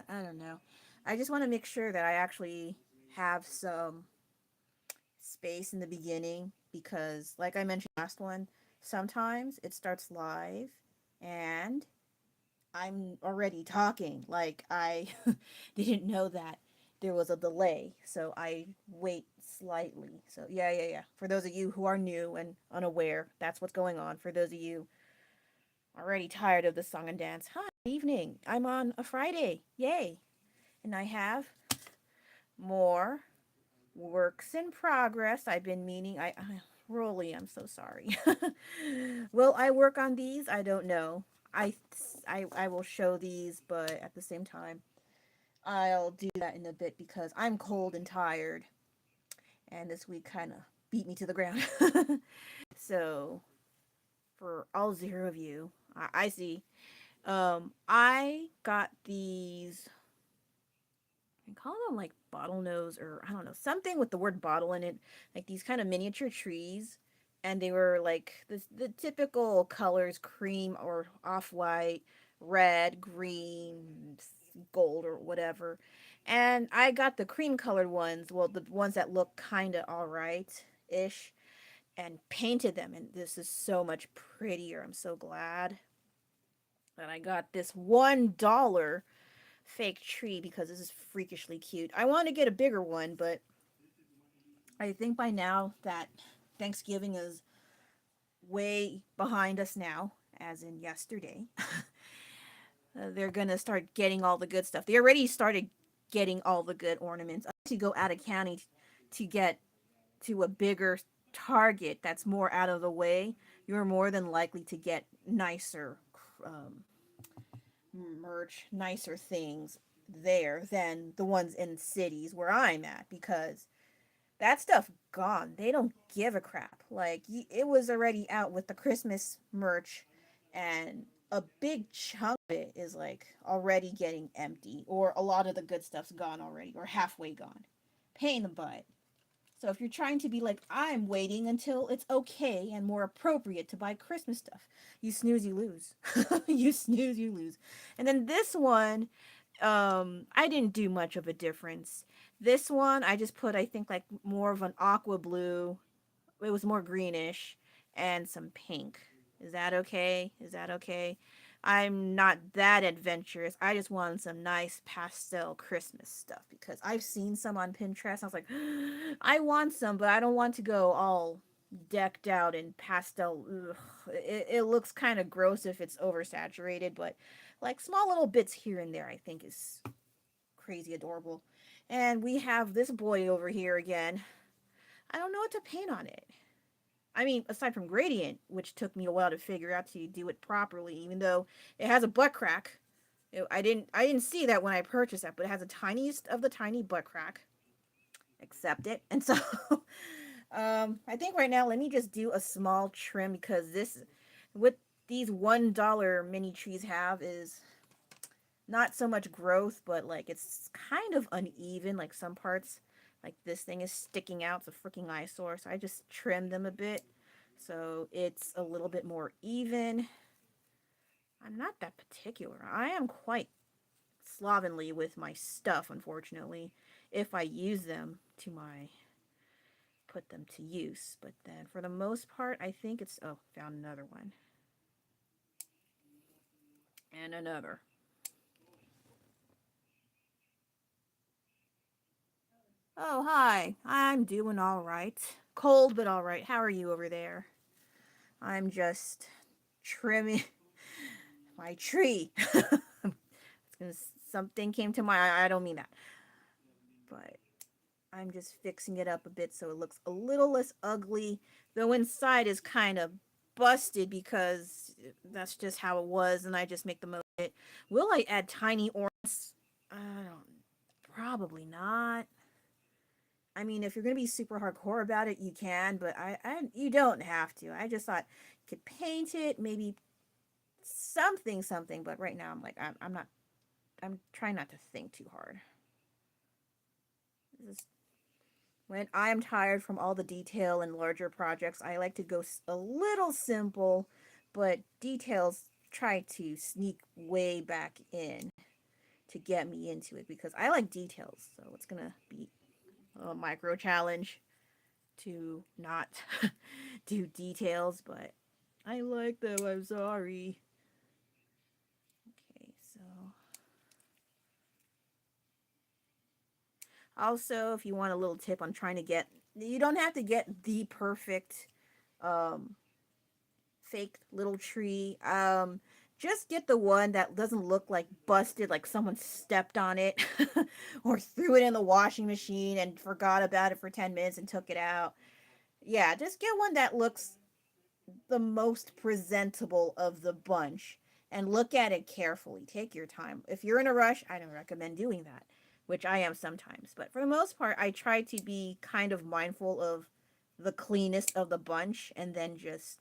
I don't know. I just want to make sure that I actually have some space in the beginning because, like I mentioned last one, sometimes it starts live and I'm already talking. Like I didn't know that there was a delay, so I wait slightly. So yeah. For those of you who are new and unaware, that's what's going on. For those of you already tired of the song and dance, hi, good evening. I'm on a Friday. Yay. And I have more works in progress. I've been meaning Rolly, I'm so sorry. Will I work on these? I don't know. I will show these, but at the same time, I'll do that in a bit because I'm cold and tired, and this week kind of beat me to the ground. So, for all zero of you, I see. I got these. I call them like bottlenose, or I don't know, something with the word bottle in it, like these kind of miniature trees. And they were like the typical colors: cream or off white, red, green, gold, or whatever. And I got the cream colored ones, well, the ones that look kind of all right ish, and painted them. And this is so much prettier. I'm so glad that I got this $1 fake tree because this is freakishly cute. I want to get a bigger one, but I think by now that Thanksgiving is way behind us now, as in yesterday, they're going to start getting all the good stuff. They already started getting all the good ornaments. To go out of county to get to a bigger Target that's more out of the way, you're more than likely to get nicer um, merch, nicer things there than the ones in cities where I'm at, because that stuff gone. They don't give a crap. Like it was already out with the Christmas merch, and a big chunk of it is like already getting empty, or a lot of the good stuff's gone already, or halfway gone. Pain in the butt. So if you're trying to be like, I'm waiting until it's okay and more appropriate to buy Christmas stuff, you snooze, you lose. You snooze, you lose. And then this one, I didn't do much of a difference. This one, I just put, I think, like more of an aqua blue. It was more greenish, and some pink. Is that okay? Is that okay? I'm not that adventurous. I just want some nice pastel Christmas stuff because I've seen some on Pinterest. I was like, I want some, but I don't want to go all decked out in pastel. Ugh. It looks kind of gross if it's oversaturated, but like small little bits here and there, I think is crazy adorable. And we have this boy over here again. I don't know what to paint on it. I mean, aside from gradient, which took me a while to figure out to do it properly, even though it has a butt crack. I didn't see that when I purchased that, but it has the tiniest of the tiny butt crack. Accept it. And so I think right now let me just do a small trim, because this what these $1 mini trees have is not so much growth, but like it's kind of uneven. Like some parts, like this thing is sticking out. It's a freaking eyesore. So I just trimmed them a bit so it's a little bit more even. I'm not that particular. I am quite slovenly with my stuff, unfortunately, if I use them to my put them to use. But then for the most part, I think it's, oh, found another one. And another. Oh, hi. I'm doing all right. Cold, but all right. How are you over there? I'm just trimming my tree. Something came to my eye. I don't mean that. But I'm just fixing it up a bit so it looks a little less ugly. Though inside is kind of busted because that's just how it was, and I just make the most of it. Will I add tiny ornaments? I don't. Probably not. I mean, if you're gonna be super hardcore about it, you can, but you don't have to. I just thought you could paint it, maybe something. But right now, I'm like, I'm not. I'm trying not to think too hard. This is when I'm tired from all the detail and larger projects. I like to go a little simple, but details try to sneak way back in to get me into it because I like details. So it's gonna be a micro challenge to not do details, but I like them. I'm sorry. Okay, so also if you want a little tip on trying to get, you don't have to get the perfect um fake little tree. Just get the one that doesn't look like busted, like someone stepped on it or threw it in the washing machine and forgot about it for 10 minutes and took it out. Yeah, just get one that looks the most presentable of the bunch and look at it carefully. Take your time. If you're in a rush, I don't recommend doing that, which I am sometimes. But for the most part, I try to be kind of mindful of the cleanest of the bunch and then just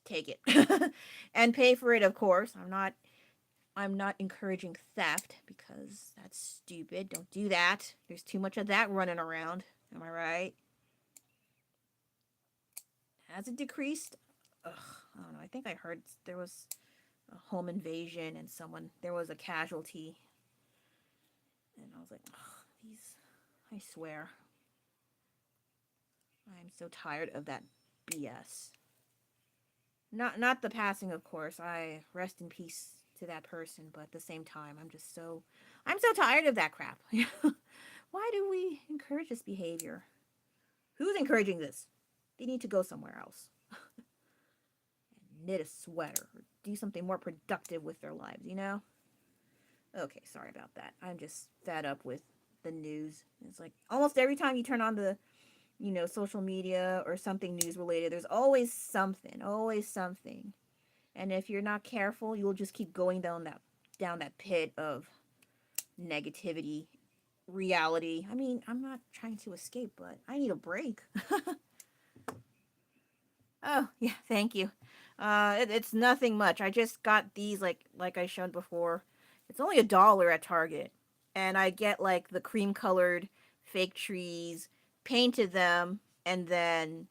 take it and pay for it, of course. I'm not encouraging theft because that's stupid. Don't do that. There's too much of that running around. Am I right? Has it decreased? Ugh, I don't know. I think I heard there was a home invasion and there was a casualty. And I was like, ugh, these, I swear. I'm so tired of that BS. Not the passing, of course. I rest in peace to that person, but at the same time, I'm so tired of that crap. Why do we encourage this behavior? Who's encouraging this? They need to go somewhere else. Knit a sweater or do something more productive with their lives, you know? Okay, sorry about that. I'm just fed up with the news. It's like almost every time you turn on the, social media or something news related, there's always something, always something. And if you're not careful, you'll just keep going down that pit of negativity, reality. I mean, I'm not trying to escape, but I need a break. Oh, yeah, thank you. It's nothing much. I just got these like I showed before. It's only $1 at Target, and I get like the cream colored fake trees, painted them, and then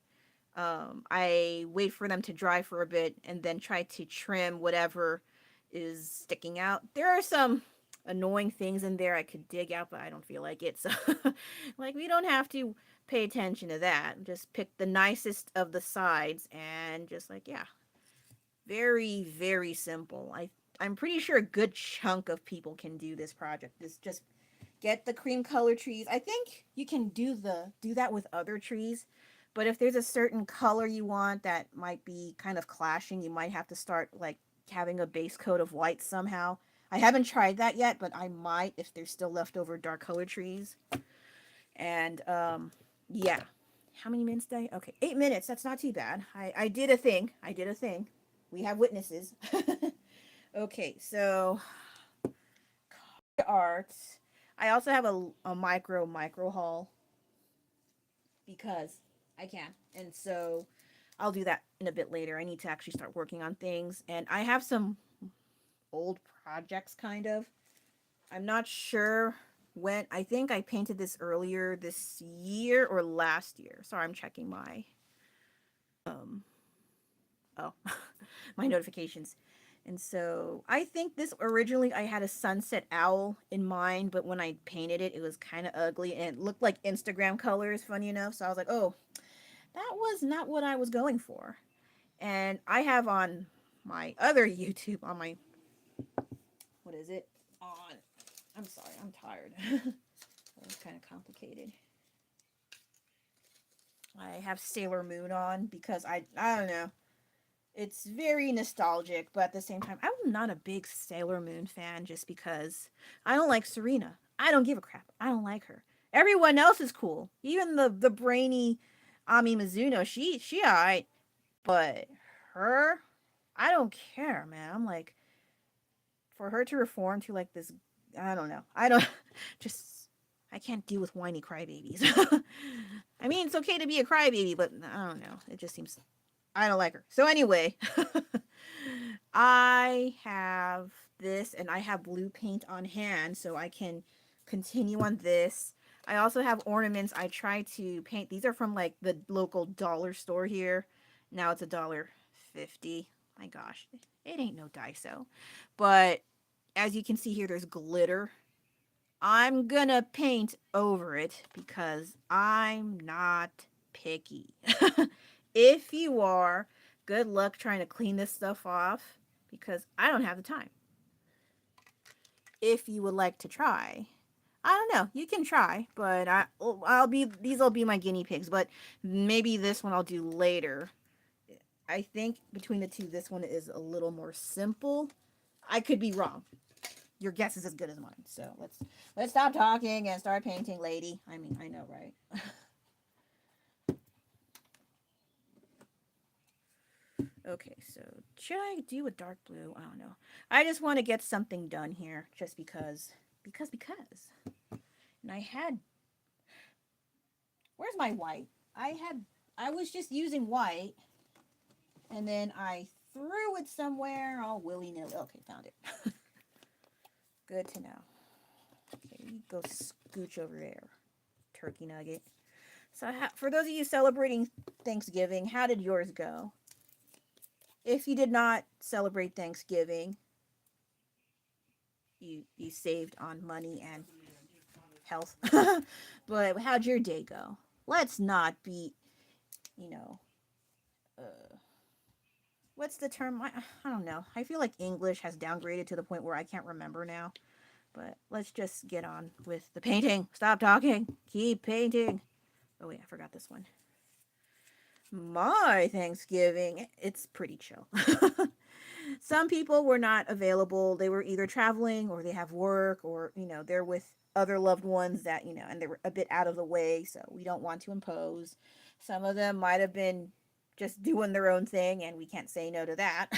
I wait for them to dry for a bit, and then try to trim whatever is sticking out. There are some annoying things in there I could dig out, but I don't feel like it. So, like, we don't have to pay attention to that. Just pick the nicest of the sides and just like, yeah, very, very simple. I'm pretty sure a good chunk of people can do this project. This just get the cream color trees. I think you can do that with other trees, but if there's a certain color you want that might be kind of clashing, you might have to start like having a base coat of white somehow. I haven't tried that yet, but I might if there's still leftover dark color trees. And yeah. How many minutes did I? Okay, 8 minutes. That's not too bad. I did a thing. I did a thing. We have witnesses. Okay, so art. I also have a micro haul because I can. And so I'll do that in a bit later. I need to actually start working on things. And I have some old projects kind of. I'm not sure when. I think I painted this earlier this year or last year. Sorry, I'm checking my um oh my notifications. And so I think this originally I had a sunset owl in mind, but when I painted it, it was kind of ugly and it looked like Instagram colors, funny enough. So I was like, oh, that was not what I was going for. And I have on my other YouTube, on my, what is it? On, I'm sorry, I'm tired. That was kind of complicated. I have Sailor Moon on because I don't know. It's very nostalgic, but at the same time, I'm not a big Sailor Moon fan just because I don't like Serena. I don't give a crap. I don't like her. Everyone else is cool. Even the brainy Ami Mizuno, she alright, but her, I don't care, man. I'm like, for her to reform to like this, I don't know. I don't just I can't deal with whiny crybabies. I mean, it's okay to be a crybaby, but I don't know. It just seems I don't like her. So anyway, I have this and I have blue paint on hand so I can continue on this. I also have ornaments. I try to paint. These are from like the local dollar store here. Now it's $1.50. My gosh, it ain't no Daiso. But as you can see here, there's glitter. I'm gonna paint over it because I'm not picky. If you are, good luck trying to clean this stuff off because I don't have the time. If you would like to try, I don't know. You can try, but I'll be these will be my guinea pigs. But maybe this one I'll do later. I think between the two, this one is a little more simple. I could be wrong. Your guess is as good as mine. So let's stop talking and start painting, lady. I mean, I know, right? Okay, so should I do a dark blue? I don't know. I just want to get something done here, just because. And I had. Where's my white? I was just using white, and then I threw it somewhere all willy nilly. Okay, found it. Good to know. Okay, you go scooch over there, turkey nugget. So, for those of you celebrating Thanksgiving, how did yours go? If you did not celebrate Thanksgiving, you saved on money and health. But how'd your day go? Let's not be, you know, uh, what's the term? I don't know. I feel like English has downgraded to the point where I can't remember now. But let's just get on with the painting. Stop talking. Keep painting. Oh wait, I forgot this one. My Thanksgiving, it's pretty chill. Some people were not available. They were either traveling or they have work or, they're with other loved ones that, and they were a bit out of the way. So we don't want to impose. Some of them might have been just doing their own thing and we can't say no to that,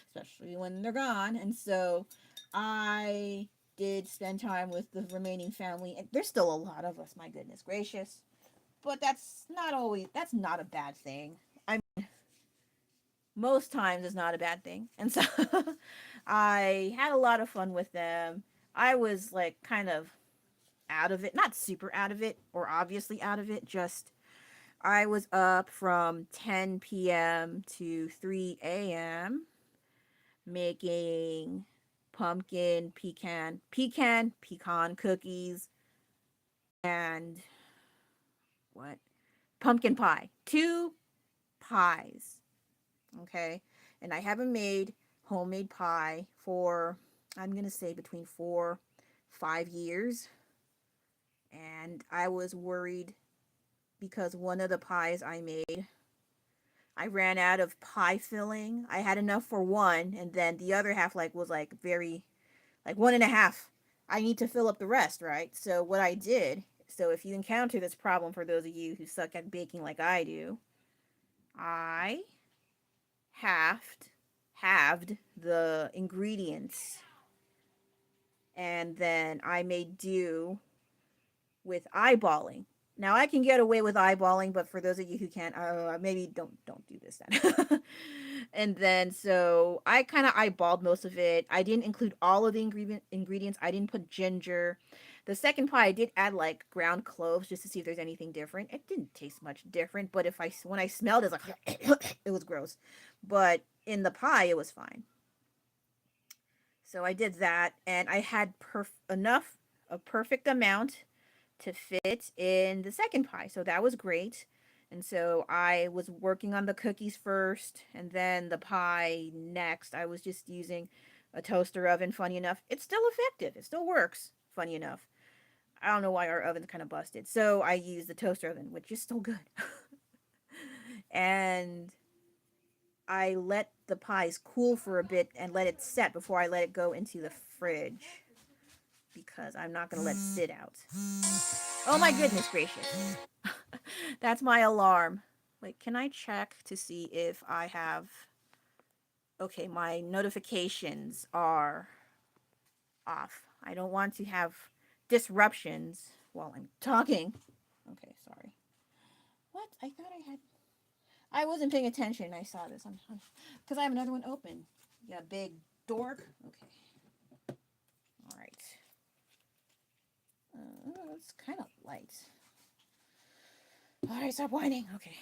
especially when they're gone. And so I did spend time with the remaining family. And there's still a lot of us, my goodness gracious. But that's not a bad thing. Most times it's not a bad thing. And so I had a lot of fun with them. I was like kind of out of it, not super out of it or obviously out of it, just I was up from 10 p.m. to 3 a.m. making pecan cookies and what? Pumpkin pie. Two pies. Okay. And I haven't made homemade pie for, I'm going to say between 4-5 years. And I was worried because one of the pies I made, I ran out of pie filling. I had enough for one, and then the other half was very, like one and a half. I need to fill up the rest, right? So what I did, so if you encounter this problem, for those of you who suck at baking like I do, I halved the ingredients, and then I made do with eyeballing. Now I can get away with eyeballing, but for those of you who can't, maybe don't do this then. And then so I kind of eyeballed most of it. I didn't include all of the ingredients. I didn't put ginger. The second pie I did add like ground cloves just to see if there's anything different. It didn't taste much different, but when I smelled it, it was like it was gross. But in the pie, it was fine. So I did that, and I had a perfect amount to fit in the second pie. So that was great. And so I was working on the cookies first and then the pie next. I was just using a toaster oven, funny enough. It's still effective. It still works, funny enough. I don't know why our oven's kind of busted. So I used the toaster oven, which is still good. And I let the pies cool for a bit and let it set before I let it go into the fridge because I'm not going to let it sit out. Oh my goodness gracious. That's my alarm. Wait, can I check to see if I have... Okay, my notifications are off. I don't want to have disruptions while I'm talking. Okay, sorry. What? I thought I had... I wasn't paying attention. I saw this. Because I have another one open. You big dork. Okay. All right. It's kind of light. All right, stop whining. Okay.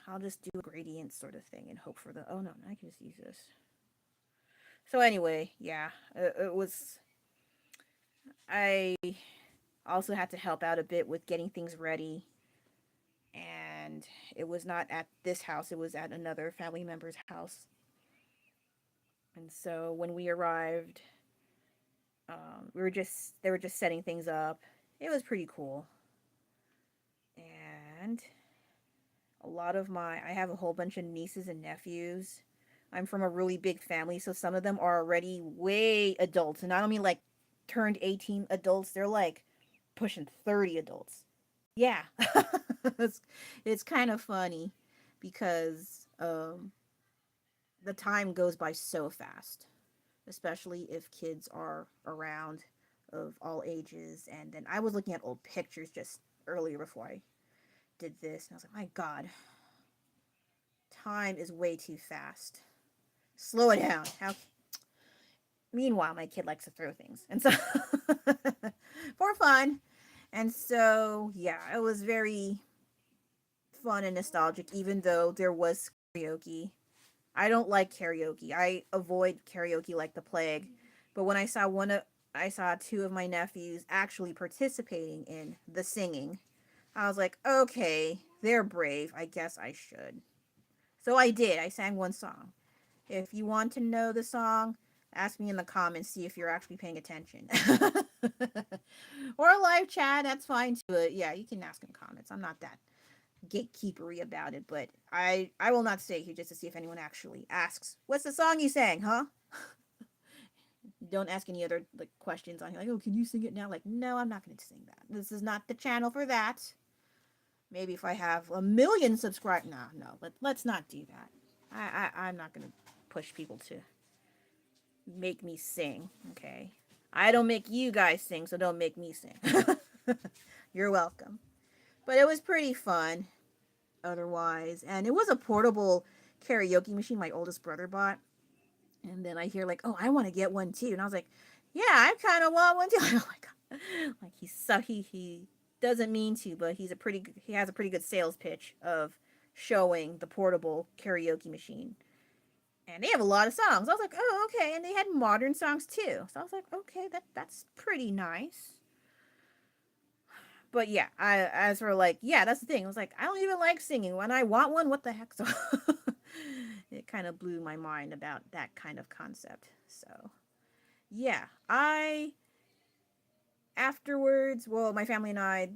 I'll just do a gradient sort of thing and hope for the... Oh, no, I can just use this. So anyway, yeah, it was... I Also had to help out a bit with getting things ready. And it was not at this house, it was at another family member's house. And so when we arrived, they were just setting things up. It was pretty cool. And I have a whole bunch of nieces and nephews. I'm from a really big family, so some of them are already way adults. And I don't mean like turned 18 adults, they're like pushing 30 adults. Yeah. it's, it's kind of funny because the time goes by so fast, especially if kids are around of all ages. And then I was looking at old pictures just earlier before I did this, and I was like, my God, time is way too fast. Slow it down. How? Meanwhile, my kid likes to throw things, and so for fun. And so, yeah, it was very fun and nostalgic, even though there was karaoke. I don't like karaoke. I avoid karaoke like the plague. But when I saw two of my nephews actually participating in the singing, I was like, okay, they're brave. I guess I should. So I did. I sang one song. If you want to know the song, ask me in the comments, see if you're actually paying attention. Or a live chat, that's fine too. But yeah, you can ask in comments. I'm not that gatekeepery about it, but I will not stay here just to see if anyone actually asks, "What's the song you sang, huh?" Don't ask any other like questions on here, like, "Oh, can you sing it now?" Like, no, I'm not going to sing that. This is not the channel for that. Maybe if I have a million subscribers, no, let's not do that. I'm not going to push people to make me sing. Okay, I don't make you guys sing, so don't make me sing. You're welcome. But it was pretty fun otherwise. And it was a portable karaoke machine my oldest brother bought. And then I hear like, "Oh, I want to get one too." And I was like, "Yeah, I kind of want one too." Oh my God. Like he doesn't mean to, but he has a pretty good sales pitch of showing the portable karaoke machine. And they have a lot of songs. I was like, "Oh, okay." And they had modern songs too. So I was like, "Okay, that's pretty nice." But yeah, I as for like, yeah, that's the thing. I was like, I don't even like singing. When I want one, what the heck? So it kind of blew my mind about that kind of concept. So yeah, I afterwards, well, my family and I,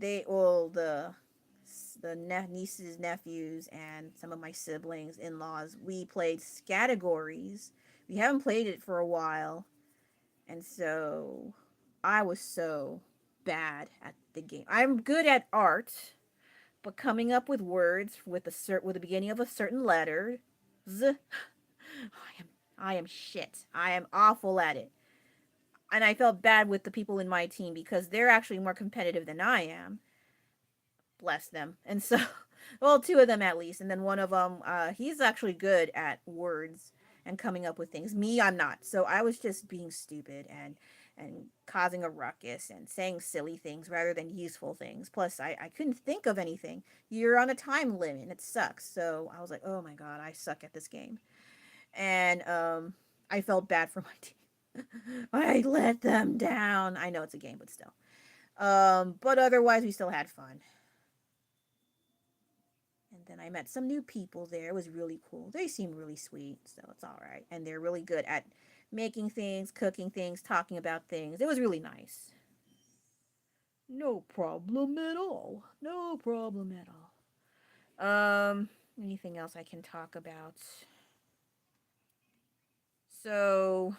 nieces, nephews, and some of my siblings, in-laws, we played Scattergories. We haven't played it for a while, and so I was so bad at the game. I'm good at art, but coming up with words with the beginning of a certain letter, I am shit. I am awful at it. And I felt bad with the people in my team because they're actually more competitive than I am. Bless them. And so, well, two of them at least, and then one of them, he's actually good at words and coming up with things. Me, I'm not. So I was just being stupid and causing a ruckus and saying silly things rather than useful things. Plus, I couldn't think of anything. You're on a time limit. It sucks. So I was like, oh my God, I suck at this game. And I felt bad for my team. I let them down. I know it's a game, but still. But otherwise, we still had fun. And then I met some new people there. It was really cool. They seem really sweet, so it's all right. And they're really good at making things, cooking things, talking about things. It was really nice. No problem at all. No problem at all. Anything else I can talk about? So,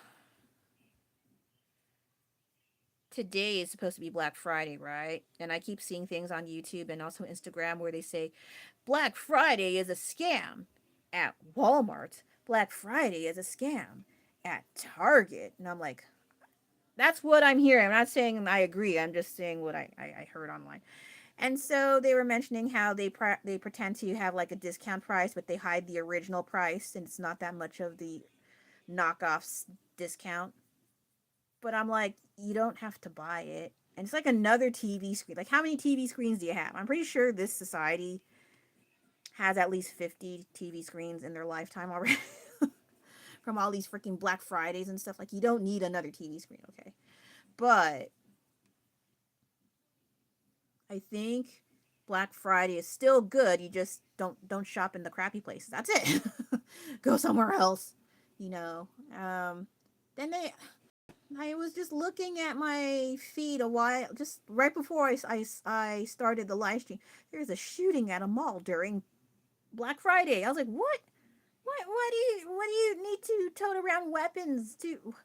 today is supposed to be Black Friday, right? And I keep seeing things on YouTube and also Instagram where they say Black Friday is a scam at Walmart. Black Friday is a scam at Target. And I'm like, that's what I'm hearing. I'm not saying I agree. I'm just saying what I heard online. And so they were mentioning how they pretend to have like a discount price, but they hide the original price, and it's not that much of the knockoffs discount. But I'm like, you don't have to buy it. And it's like another TV screen. Like, how many TV screens do you have? I'm pretty sure this society has at least 50 TV screens in their lifetime already. From all these freaking Black Fridays and stuff. Like, you don't need another TV screen, okay? But I think Black Friday is still good. You just don't shop in the crappy places. That's it. Go somewhere else. You know. Then I was just looking at my feed a while, just right before I started the live stream. There's a shooting at a mall during Black Friday. I was like, what? What do you need to tote around weapons to?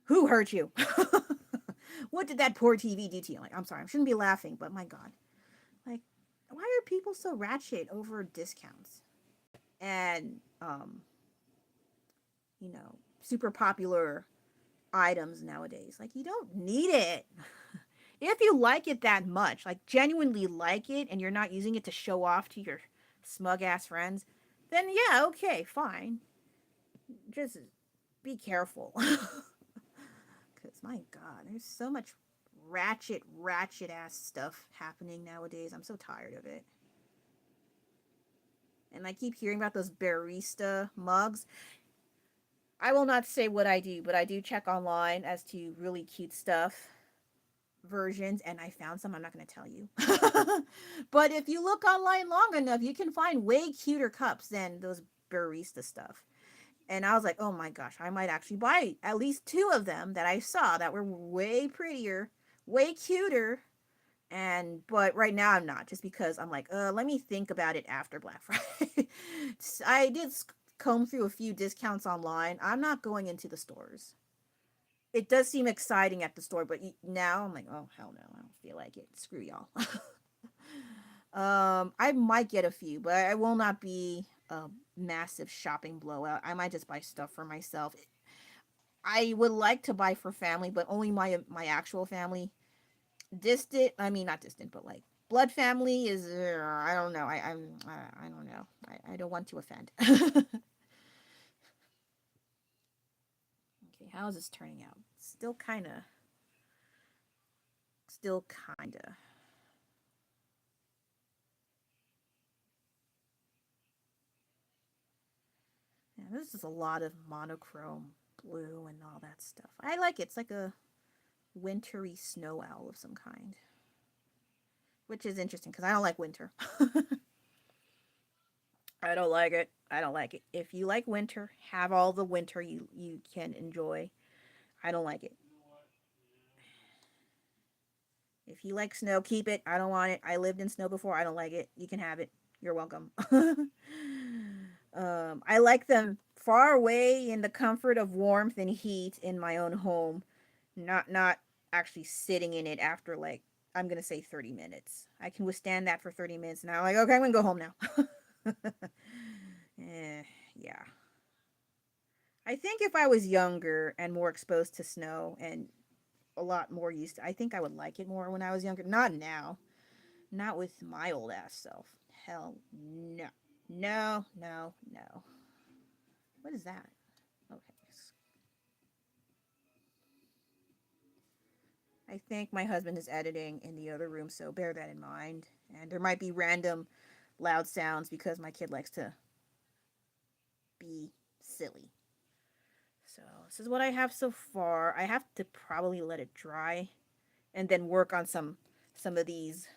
Who hurt you? What did that poor TV do to you? Like, I'm sorry, I shouldn't be laughing, but my God, like, why are people so ratchet over discounts and super popular items nowadays? Like, you don't need it. If you like it that much, like genuinely like it, and you're not using it to show off to your smug ass friends, then yeah, okay, fine. Just be careful. Because my God, there's so much ratchet ass stuff happening nowadays. I'm so tired of it. And I keep hearing about those barista mugs. I will not say what I do, but I do check online as to really cute stuff versions, and I found some. I'm not going to tell you. But if you look online long enough, you can find way cuter cups than those barista stuff. And I was like, oh my gosh, I might actually buy at least two of them that I saw that were way prettier, way cuter. But right now I'm not, just because I'm like, let me think about it after Black Friday. I did comb through a few discounts online. I'm not going into the stores. It does seem exciting at the store, but now I'm like, oh hell no, I don't feel like it. Screw y'all. I might get a few, but I will not be a massive shopping blowout. I might just buy stuff for myself. I would like to buy for family, but only my actual family. Distant, I mean not distant, but like blood family is I don't know. I don't know. I don't want to offend. Okay, how is this turning out? Still kinda. Yeah, this is a lot of monochrome blue and all that stuff. I like it. It's like a wintry snow owl of some kind, which is interesting because I don't like winter. I don't like it. I don't like it. If you like winter, have all the winter you can enjoy. I don't like it. If you like snow, keep it. I don't want it. I lived in snow before. I don't like it. You can have it. You're welcome. I like them far away in the comfort of warmth and heat in my own home, not actually sitting in it after, like, I'm gonna say 30 minutes. I can withstand that for 30 minutes, and I'm like, okay, I'm gonna go home now. Yeah. I think if I was younger and more exposed to snow and a lot more used to, I think I would like it more when I was younger. Not now. Not with my old ass self. Hell no. No, no, no. What is that? Okay. I think my husband is editing in the other room, so bear that in mind. And there might be random loud sounds because my kid likes to be silly. So this is what I have so far. I have to probably let it dry and then work on some of these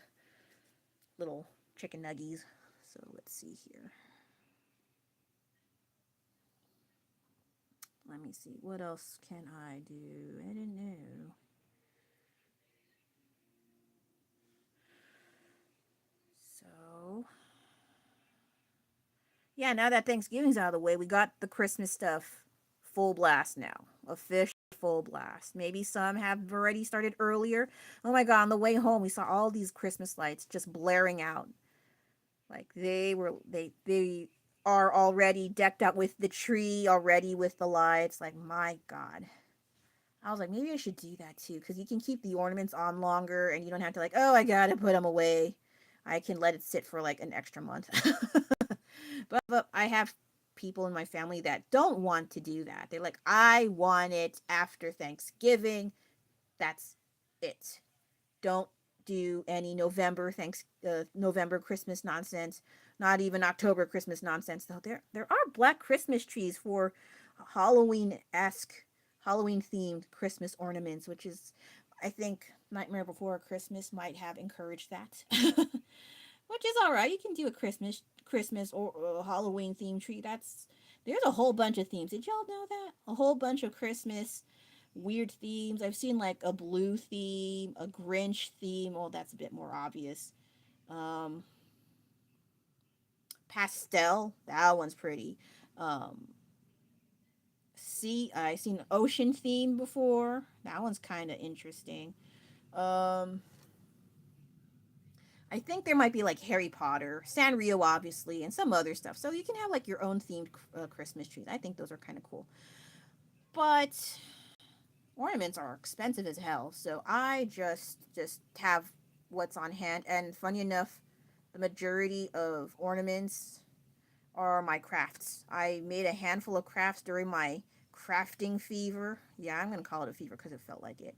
little chicken nuggies. So let's see here. Let me see. What else can I do? I don't know. So, yeah, now that Thanksgiving's out of the way, we got the Christmas stuff full blast now. Official full blast. Maybe some have already started earlier. Oh my God, on the way home, we saw all these Christmas lights just blaring out. Like they are already decked out with the tree, already with the lights. Like, my God. I was like, maybe I should do that too, because you can keep the ornaments on longer and you don't have to, like, oh, I gotta put them away. I can let it sit for like an extra month. But I have people in my family that don't want to do that. They're like, I want it after Thanksgiving. That's it. Don't do any November Christmas nonsense. Not even October Christmas nonsense. Though there are black Christmas trees for Halloween themed Christmas ornaments, which is, I think, Nightmare Before Christmas might have encouraged that, which is all right. You can do a Christmas or a Halloween theme tree. There's a whole bunch of themes. Did y'all know that? A whole bunch of Christmas weird themes. I've seen like a blue theme, a Grinch theme. Well, that's a bit more obvious. Um, Pastel. That one's pretty. Um, I seen ocean theme before. That one's kind of interesting. Um, I think there might be like Harry Potter, Sanrio, obviously, and some other stuff. So you can have like your own themed Christmas trees. I think those are kind of cool. But ornaments are expensive as hell. So I just have what's on hand. And funny enough, the majority of ornaments are my crafts. I made a handful of crafts during my crafting fever. Yeah, I'm gonna call it a fever because it felt like it.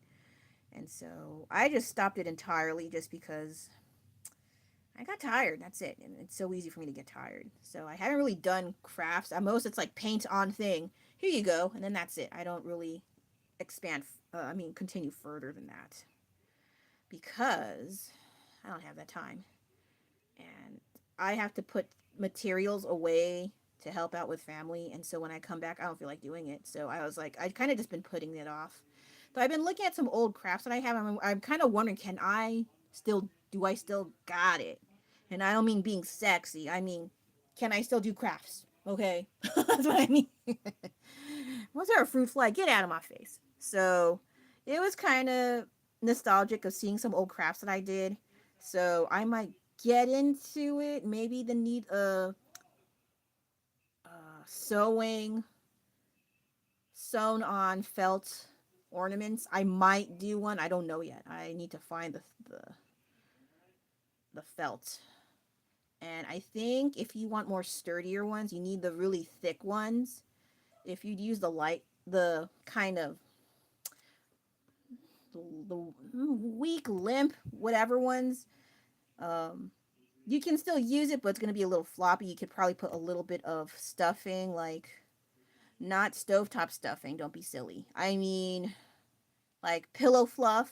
And so I just stopped it entirely just because I got tired. That's it. And it's so easy for me to get tired. So I haven't really done crafts. At most, it's like paint on thing. Here you go. And then that's it. I don't really expand, continue further than that because I don't have that time. And I have to put materials away to help out with family. And so when I come back, I don't feel like doing it. So I was like, I kind of just been putting it off. But I've been looking at some old crafts that I have. I'm kind of wondering, do I still got it? And I don't mean being sexy. I mean, can I still do crafts? Okay. That's what I mean. Was there a fruit fly? Get out of my face. So it was kind of nostalgic of seeing some old crafts that I did. So I might get into it. Maybe the need of sewing, sewn on felt ornaments. I might do one. I don't know yet. I need to find the felt. And I think if you want more sturdier ones, you need the really thick ones. If you'd use the kind of the weak, limp, whatever ones, um, you can still use it, but it's going to be a little floppy. You could probably put a little bit of stuffing, like not stovetop stuffing. Don't be silly. I mean, like pillow fluff,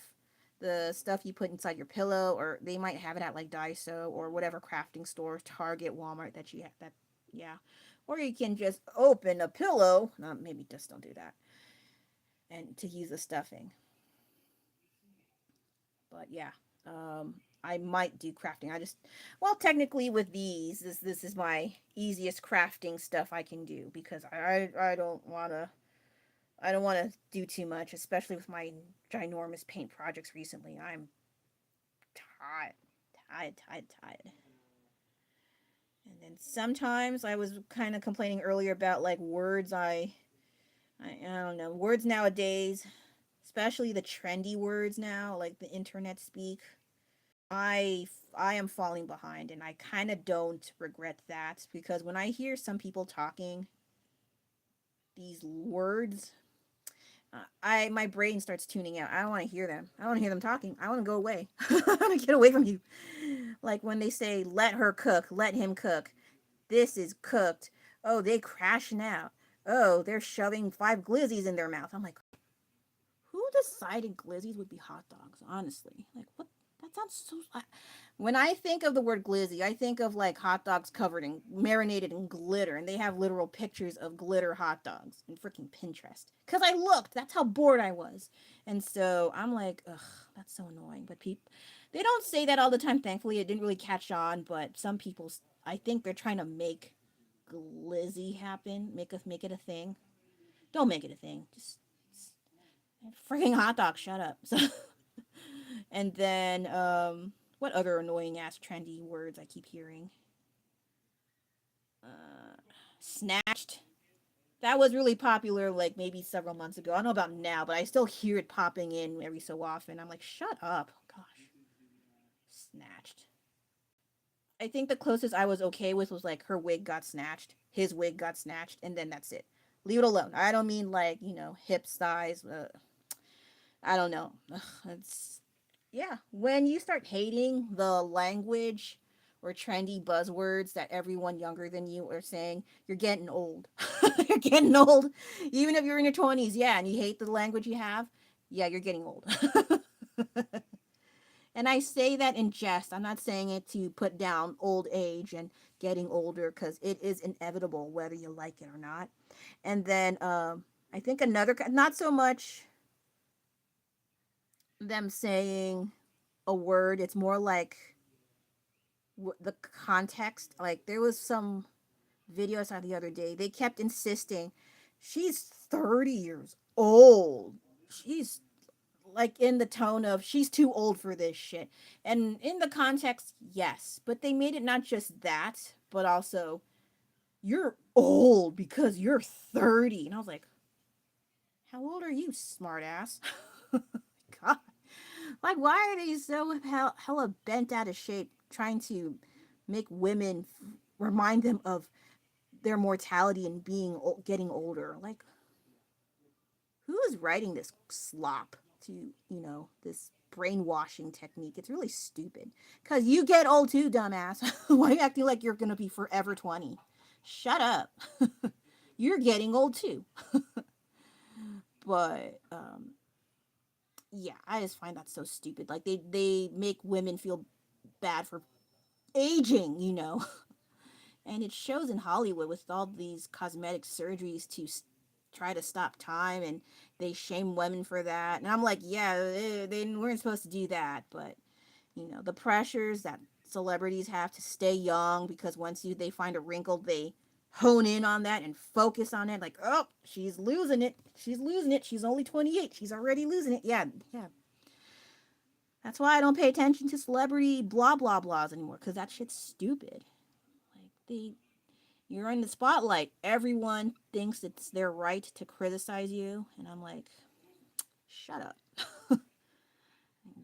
the stuff you put inside your pillow, or they might have it at like Daiso or whatever crafting store, Target, Walmart that you have. That yeah, or you can just open a pillow. No, maybe just don't do that, and to use the stuffing. But yeah, I might do crafting. Well, technically with this is my easiest crafting stuff I can do because I don't want to do too much, especially with my ginormous paint projects recently. I'm tired, tired. And then sometimes I was kind of complaining earlier about like words. I don't know, words nowadays, especially the trendy words now, like the internet speak. I am falling behind, and I kind of don't regret that because when I hear some people talking these words, I my brain starts tuning out. I don't want to hear them. I don't want to hear them talking. I want to go away. I want to get away from you. Like when they say, "Let her cook, let him cook." This is cooked. Oh, they crashing out. Oh, they're shoving 5 glizzies in their mouth. I'm like, who decided glizzies would be hot dogs? Honestly, like what? That sounds so. When I think of the word glizzy, I think of like hot dogs covered in marinated in glitter, and they have literal pictures of glitter hot dogs in freaking Pinterest. Cause I looked. That's how bored I was, and so I'm like, ugh, that's so annoying. But people, they don't say that all the time. Thankfully, it didn't really catch on. But some people, I think they're trying to make glizzy happen. Make it a thing. Don't make it a thing. Just freaking hot dog. Shut up. So, and then what other annoying ass trendy words I keep hearing? Snatched. That was really popular like maybe several months ago. I don't know about now, but I still hear it popping in every so often. I'm like, shut up. Oh, gosh. Snatched. I think the closest I was okay with was like her wig got snatched, his wig got snatched, and then that's it. Leave it alone. I don't mean like, hip size. I don't know. Ugh, it's yeah. When you start hating the language or trendy buzzwords that everyone younger than you are saying, you're getting old. You're getting old. Even if you're in your 20s, yeah, and you hate the language you have, yeah, you're getting old. And I say that in jest. I'm not saying it to put down old age and getting older, because it is inevitable whether you like it or not. And then I think another, not so much them saying a word, it's more like the context. Like there was some video I saw the other day. They kept insisting she's 30 years old. She's like in the tone of she's too old for this shit. And in the context, yes, but they made it not just that, but also you're old because you're 30. And I was like, how old are you, smartass? God. Like, why are they so hella bent out of shape trying to make women remind them of their mortality and getting older? Like, who is writing this slop to, this brainwashing technique? It's really stupid. Because you get old too, dumbass. Why are you acting like you're going to be forever 20? Shut up. You're getting old too. But, yeah, I just find that so stupid. Like, they make women feel bad for aging. And it shows in Hollywood with all these cosmetic surgeries to try to stop time, and they shame women for that. And I'm like, yeah, they weren't supposed to do that, but the pressures that celebrities have to stay young, because once they find a wrinkle, they hone in on that and focus on it. Like, oh, she's losing it. She's losing it. She's only 28. She's already losing it. Yeah, yeah. That's why I don't pay attention to celebrity blah blah blahs anymore, because that shit's stupid. Like you're in the spotlight. Everyone thinks it's their right to criticize you, and I'm like, shut up.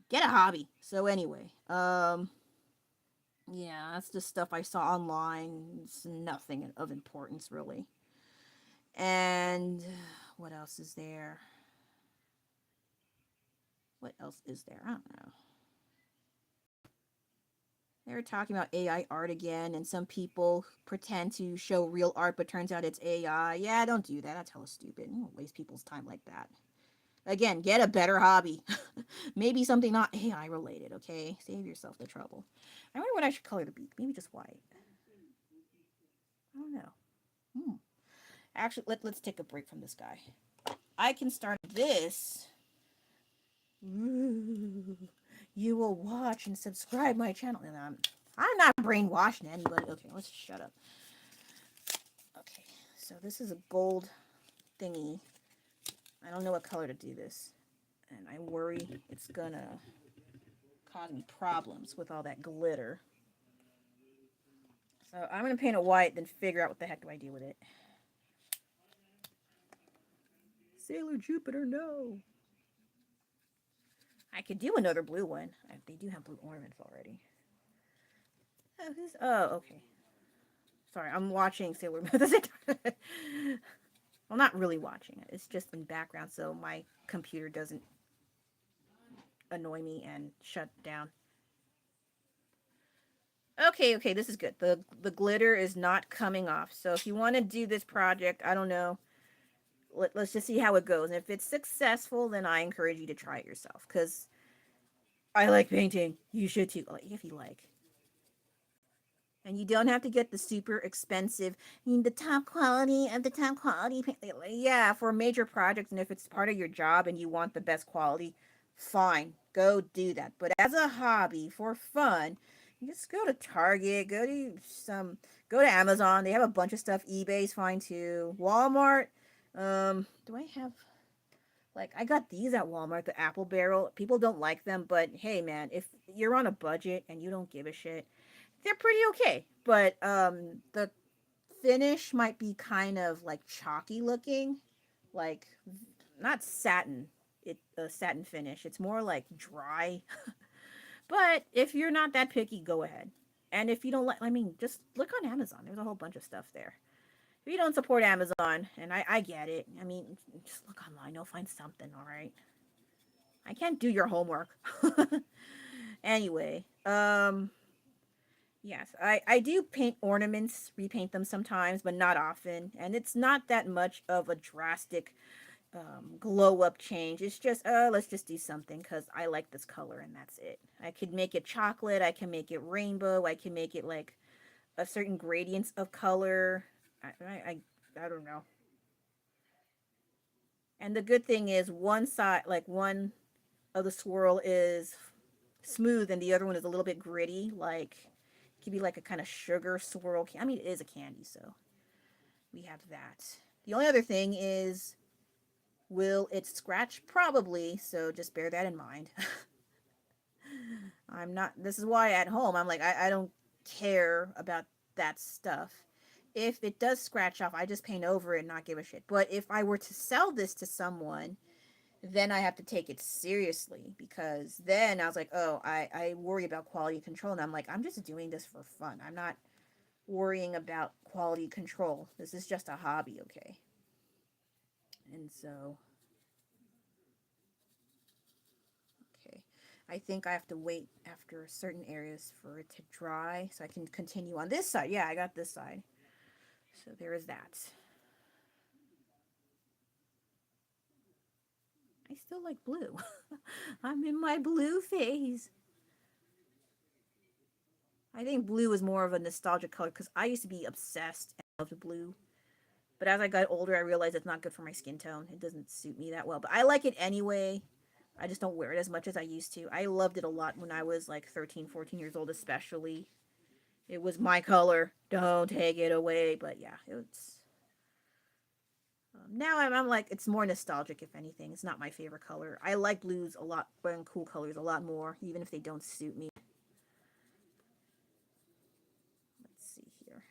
Get a hobby. So anyway, yeah, that's just stuff I saw online. It's nothing of importance really. And what else is there? What else is there? I don't know. They were talking about AI art again, and some people pretend to show real art, but turns out it's AI. Yeah, don't do that. That's hella stupid. You don't waste people's time like that. Again, get a better hobby. Maybe something not AI related, okay? Save yourself the trouble. I wonder what I should color the beak. Maybe just white. I don't know. Hmm. Actually, let's take a break from this guy. I can start this. Ooh, you will watch and subscribe my channel. And I'm not brainwashing anybody. Okay, let's shut up. Okay, so this is a gold thingy. I don't know what color to do this, and I worry it's gonna cause me problems with all that glitter. So I'm gonna paint it white, then figure out what the heck do I do with it. Sailor Jupiter, no. I could do another blue one. They do have blue ornaments already. Oh, okay. Sorry, I'm watching Sailor Moon. Well, not really watching it. It's just in background, so my computer doesn't annoy me and shut down. Okay, this is good. The glitter is not coming off. So if you want to do this project, I don't know. Let's just see how it goes. And if it's successful, then I encourage you to try it yourself. Because I like painting. You should too, if you like. And you don't have to get the super expensive, the top quality of the top quality. Yeah, for a major project, and if it's part of your job and you want the best quality, fine, go do that. But as a hobby, for fun, you just go to Target, go to Amazon. They have a bunch of stuff. eBay's fine too. Walmart. Do I have like I got these at Walmart, the apple barrel. People don't like them, but hey man, if you're on a budget and you don't give a shit, they're pretty okay. But the finish might be kind of like chalky looking, like not satin. It a satin finish. It's more like dry. But if you're not that picky, go ahead. And if you don't like, I mean, just look on Amazon. There's a whole bunch of stuff there. If you don't support Amazon, and I get it. I mean, just look online. You'll find something. All right. I can't do your homework. Anyway, yes, I do paint ornaments, repaint them sometimes, but not often. And it's not that much of a drastic glow up change. It's just, let's just do something because I like this color and that's it. I could make it chocolate. I can make it rainbow. I can make it like a certain gradients of color. I don't know. And the good thing is one side, like one of the swirl is smooth and the other one is a little bit gritty. Like it could be like a kind of sugar swirl. I mean, it is a candy, so we have that. The only other thing is, will it scratch? Probably. So just bear that in mind. I'm not, this is why at home, I'm like, I don't care about that stuff. If it does scratch off, I just paint over it and not give a shit. But if I were to sell this to someone, then I have to take it seriously because then I was like, oh, I worry about quality control. And I'm like, I'm just doing this for fun. I'm not worrying about quality control. This is just a hobby, okay? And so, okay. I think I have to wait after certain areas for it to dry so I can continue on this side. Yeah, I got this side. So there is that. I still like blue. I'm in my blue phase. I think blue is more of a nostalgic color because I used to be obsessed and loved blue. But as I got older, I realized it's not good for my skin tone. It doesn't suit me that well. But I like it anyway. I just don't wear it as much as I used to. I loved it a lot when I was like 13, 14 years old, especially. It was my color. Don't take it away. But yeah, it's. Now I'm like, it's more nostalgic, if anything. It's not my favorite color. I like blues a lot, and cool colors a lot more, even if they don't suit me. Let's see here.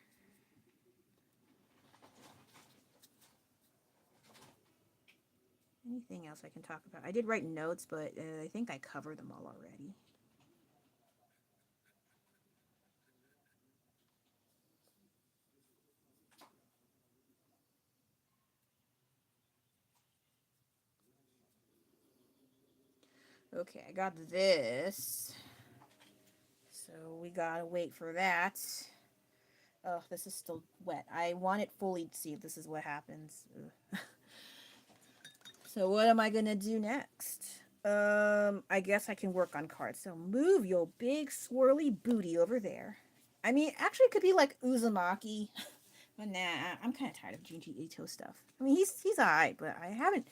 Anything else I can talk about? I did write notes, but I think I covered them all already. Okay, I got this. So we gotta wait for that. Oh, this is still wet. I want it fully to see if this is what happens. So what am I gonna do next? I guess I can work on cards. So move your big swirly booty over there. I mean, actually, it could be like Uzumaki, but nah, I'm kind of tired of Junji Ito stuff. I mean, he's alright, but I haven't.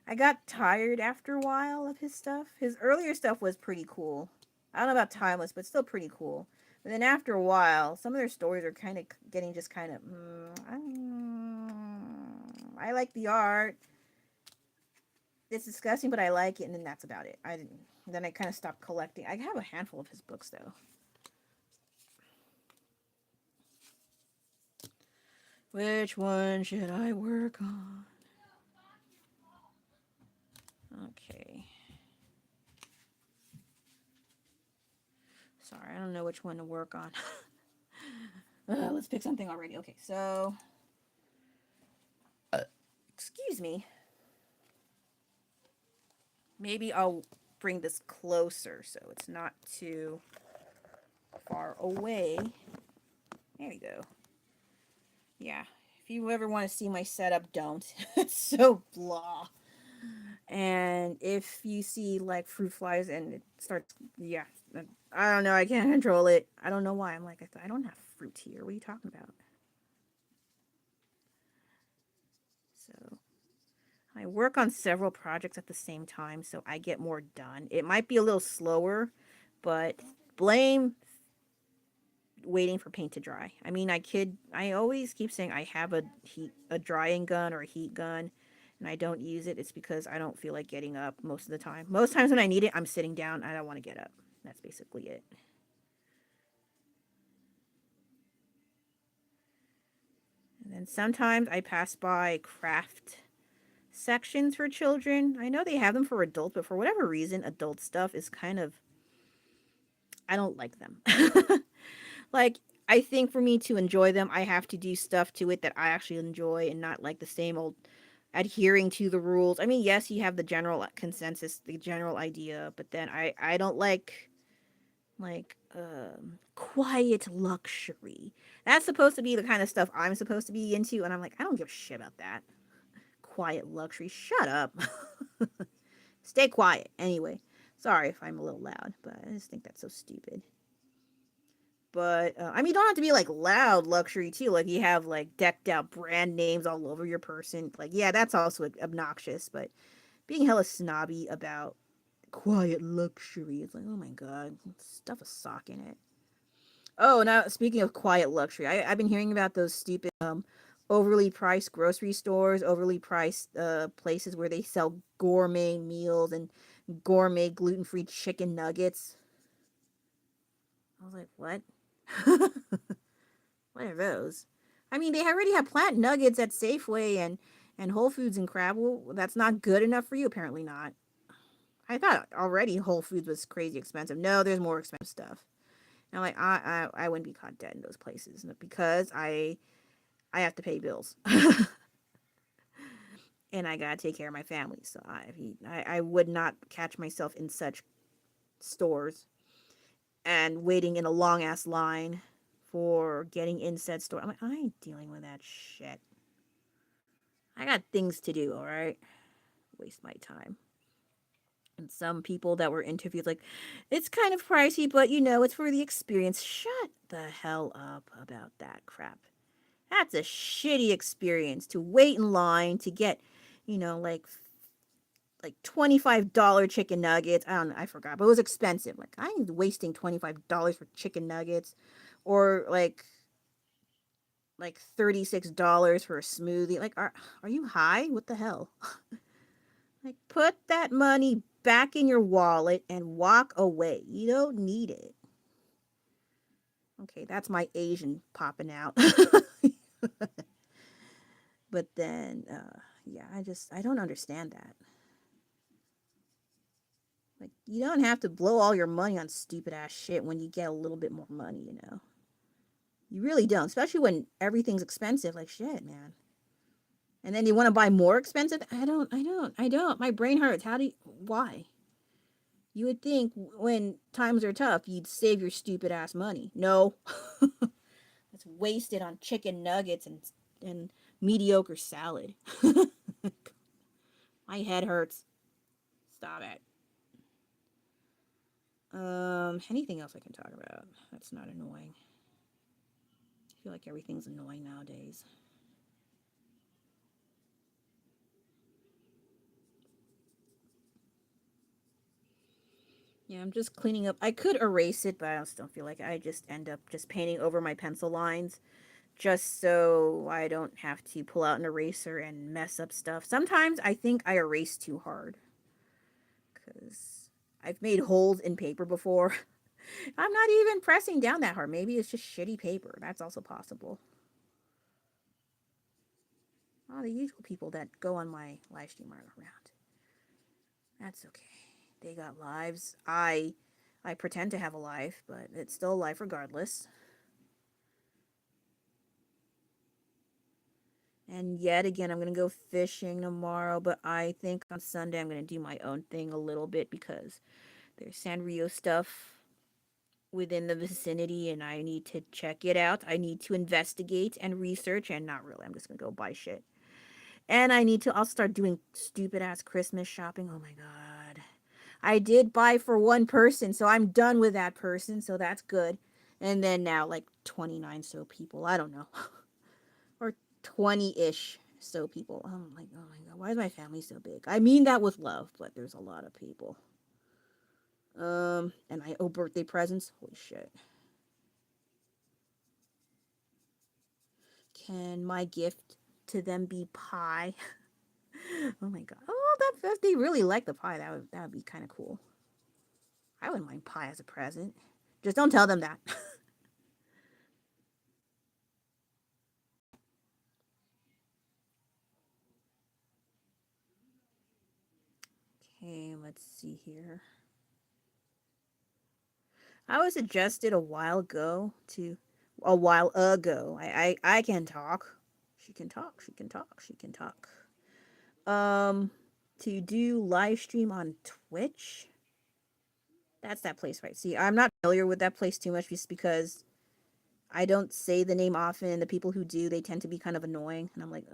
I got tired after a while of his stuff. His earlier stuff was pretty cool. I don't know about Timeless, but still pretty cool. But then after a while, some of their stories are kind of getting just kind of. I like the art. It's disgusting, but I like it, and then that's about it. I didn't. Then I kind of stopped collecting. I have a handful of his books though. Which one should I work on? Okay. Sorry, I don't know which one to work on. Let's pick something already. Okay, so. Excuse me. Maybe I'll bring this closer so it's not too far away. There you go. Yeah. If you ever want to see my setup, don't. It's so blah. And if you see like fruit flies and it starts, yeah, I don't know. I can't control it. I don't know why. I'm like, I don't have fruit here. What are you talking about? So I work on several projects at the same time, so I get more done. It might be a little slower, but blame waiting for paint to dry. I mean, I always keep saying I have a drying gun or a heat gun, and I don't use it. It's because I don't feel like getting up most of the time. Most times when I need it, I'm sitting down. I don't want to get up. That's basically it. And then sometimes I pass by craft sections for children. I know they have them for adults, but for whatever reason, adult stuff is kind of, I don't like them. Like, I think for me to enjoy them, I have to do stuff to it that I actually enjoy and not like the same old adhering to the rules. I mean, yes, you have the general consensus, the general idea, but then I don't like quiet luxury. That's supposed to be the kind of stuff I'm supposed to be into, and I'm like, I don't give a shit about that. quiet luxury. Shut up. Stay quiet. Anyway, sorry if I'm a little loud, but I just think that's so stupid. But I mean, you don't have to be like loud luxury too. Like you have like decked out brand names all over your person. Like yeah, that's also obnoxious. But being hella snobby about quiet luxury, it's like oh my god, stuff a sock in it. Oh, now speaking of quiet luxury, I've been hearing about those stupid overly priced grocery stores, overly priced places where they sell gourmet meals and gourmet gluten-free chicken nuggets. I was like, what? What are those? I mean, they already have plant nuggets at Safeway and Whole Foods and Crab. Well, that's not good enough for you. Apparently not. I thought already Whole Foods was crazy expensive. No, there's more expensive stuff. And I'm like, I wouldn't be caught dead in those places because I have to pay bills. And I gotta take care of my family. So I would not catch myself in such stores and waiting in a long ass line for getting in said store. I'm like, I ain't dealing with that shit. I got things to do, all right? Waste my time. And some people that were interviewed, like, it's kind of pricey, but you know, it's for the experience. Shut the hell up about that crap. That's a shitty experience to wait in line to get, you know, like $25 chicken nuggets. I don't know, I forgot, but it was expensive. Like I ain't wasting $25 for chicken nuggets, or like $36 for a smoothie. Like are you high? What the hell? Like put that money back in your wallet and walk away. You don't need it. Okay, that's my Asian popping out. But then yeah, I don't understand that. Like, you don't have to blow all your money on stupid ass shit when you get a little bit more money, you know? You really don't, especially when everything's expensive. Like, shit, man. And then you want to buy more expensive? I don't. My brain hurts. Why? You would think when times are tough, you'd save your stupid ass money. No. It's wasted on chicken nuggets and mediocre salad. My head hurts. Stop it. Anything else I can talk about that's not annoying? I feel like everything's annoying nowadays. Yeah, I'm just cleaning up. I could erase it, but I just don't feel like it. I just end up just painting over my pencil lines just so I don't have to pull out an eraser and mess up stuff. Sometimes I think I erase too hard because I've made holes in paper before. I'm not even pressing down that hard. Maybe it's just shitty paper. That's also possible. Oh, the usual people that go on my live stream are around. That's okay. They got lives. I pretend to have a life, but it's still a life regardless. And yet again, I'm going to go fishing tomorrow, but I think on Sunday I'm going to do my own thing a little bit because there's Sanrio stuff within the vicinity and I need to check it out. I need to investigate and research, and not really. I'm just going to go buy shit. And I'll start doing stupid ass Christmas shopping. Oh my god. I did buy for one person, so I'm done with that person, so that's good. And then now, like 29 so people. I don't know. Or 20-ish so people. I'm like, oh my god, why is my family so big? I mean that with love, but there's a lot of people. And I owe birthday presents. Holy shit. Can my gift to them be pie? Oh my god. Oh, that if they really like the pie, that would be kind of cool. I wouldn't mind pie as a present. Just don't tell them that. Okay, let's see here. I was suggested a while ago. I can talk. She can talk. She can talk. She can talk. Um, to do live stream on Twitch. That's that place, right? See, I'm not familiar with that place too much just because I don't say the name often. The people who do, they tend to be kind of annoying. And I'm like,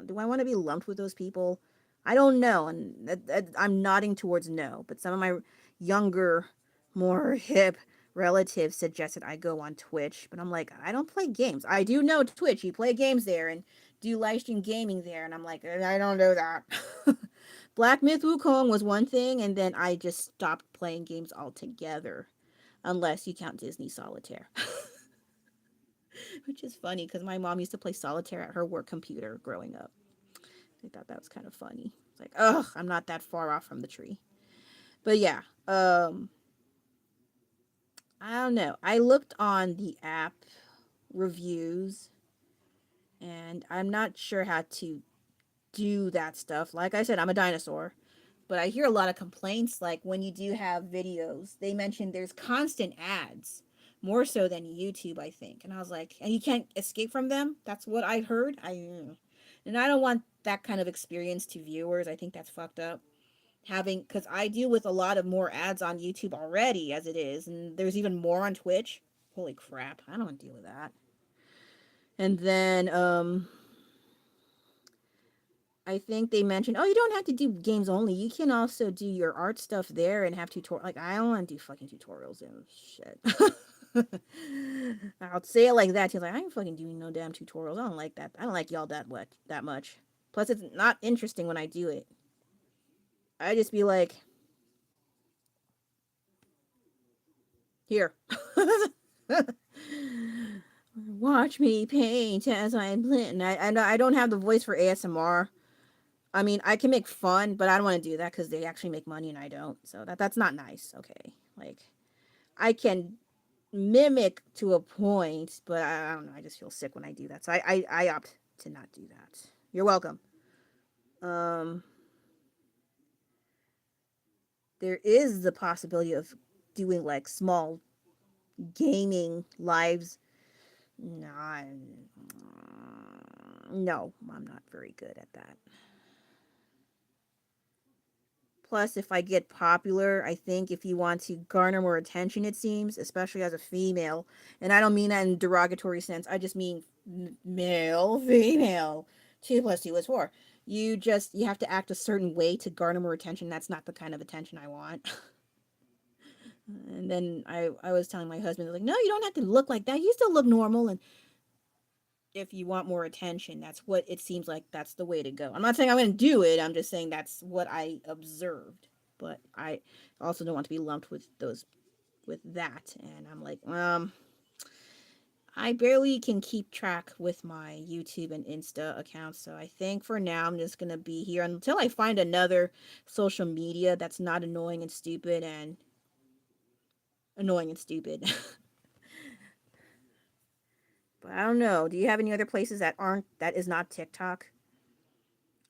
do I want to be lumped with those people? I don't know. And I'm nodding towards no. But some of my younger, more hip relatives suggested I go on Twitch. But I'm like, I don't play games. I do know Twitch. You play games there and do live stream gaming there. And I'm like, I don't know that. Black Myth Wukong was one thing. And then I just stopped playing games altogether. Unless you count Disney Solitaire. Which is funny because my mom used to play solitaire at her work computer growing up. I thought that was kind of funny. It's like, ugh, I'm not that far off from the tree. But yeah, I don't know. I looked on the app reviews and I'm not sure how to do that stuff. Like I said, I'm a dinosaur. But I hear a lot of complaints like when you do have videos, they mention there's constant ads, more so than YouTube, I think. And I was like, and you can't escape from them? That's what I heard. And I don't want that kind of experience to viewers. I think that's fucked up. Having cuz I deal with a lot of more ads on YouTube already as it is, and there's even more on Twitch. Holy crap. I don't want to deal with that. And then I think they mentioned, oh, you don't have to do games only. You can also do your art stuff there and have tutorials. Like, I don't want to do fucking tutorials and shit. I'll say it like that. He's like, I ain't fucking doing no damn tutorials. I don't like that. I don't like y'all that much. Plus, it's not interesting when I do it. I just be like, here. Watch me paint as I blend. I don't have the voice for ASMR. I mean, I can make fun, but I don't want to do that because they actually make money and I don't. So that's not nice. Okay, like I can mimic to a point, but I don't know. I just feel sick when I do that. So I opt to not do that. You're welcome. Um, there is the possibility of doing like small gaming lives. No, no, I'm not very good at that. Plus, if I get popular, I think if you want to garner more attention, it seems, especially as a female, and I don't mean that in a derogatory sense, I just mean male, female. 2 plus 2 is 4. You have to act a certain way to garner more attention. That's not the kind of attention I want. And then I was telling my husband, like, no, you don't have to look like that. You still look normal. And if you want more attention, that's what it seems like that's the way to go. I'm not saying I'm going to do it. I'm just saying that's what I observed. But I also don't want to be lumped with that. And I'm like, I barely can keep track with my YouTube and Insta accounts. So I think for now I'm just going to be here until I find another social media that's not annoying and stupid and annoying and stupid. But I don't know. Do you have any other places that is not TikTok?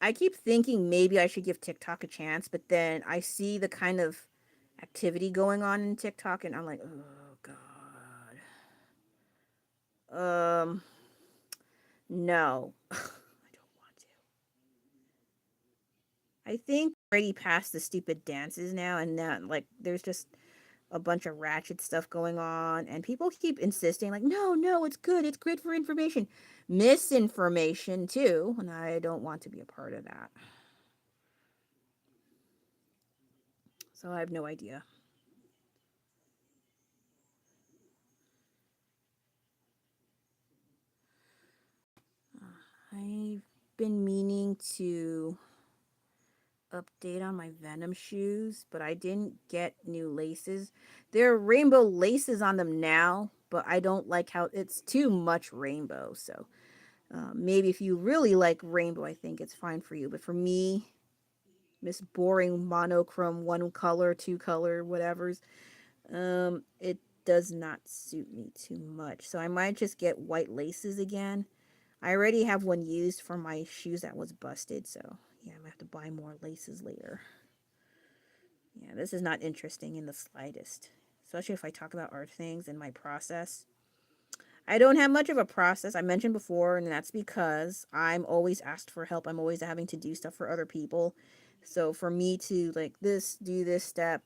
I keep thinking maybe I should give TikTok a chance, but then I see the kind of activity going on in TikTok and I'm like, oh god. No. I don't want to. I think I'm already past the stupid dances now and then like there's just a bunch of ratchet stuff going on and people keep insisting like no, it's good. It's good for information. Misinformation too, and I don't want to be a part of that. So I have no idea. I've been meaning to update on my Venom shoes, but I didn't get new laces. There are rainbow laces on them now, but I don't like how it's too much rainbow. So maybe if you really like rainbow, I think it's fine for you. But for me, Miss Boring monochrome, one color, two color, whatever's, it does not suit me too much. So I might just get white laces again. I already have one used for my shoes that was busted, so yeah, I'm gonna have to buy more laces later. Yeah, this is not interesting in the slightest, especially if I talk about art things and my process. I don't have much of a process, I mentioned before, and that's because I'm always asked for help. I'm always having to do stuff for other people. So for me to do this step,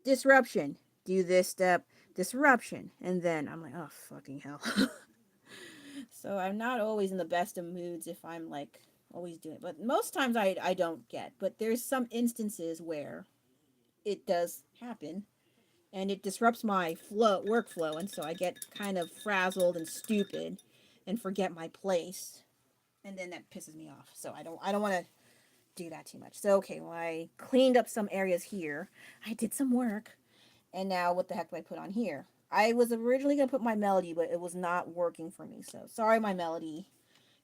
disruption, do this step, disruption. And then I'm like, oh, fucking hell. So I'm not always in the best of moods if I'm like always doing it. But most times I don't get. But there's some instances where it does happen and it disrupts my workflow, and so I get kind of frazzled and stupid and forget my place. And then that pisses me off. So I don't want to do that too much. So okay, well, I cleaned up some areas here. I did some work. And now what the heck do I put on here? I was originally going to put my melody, but it was not working for me. So sorry, my melody.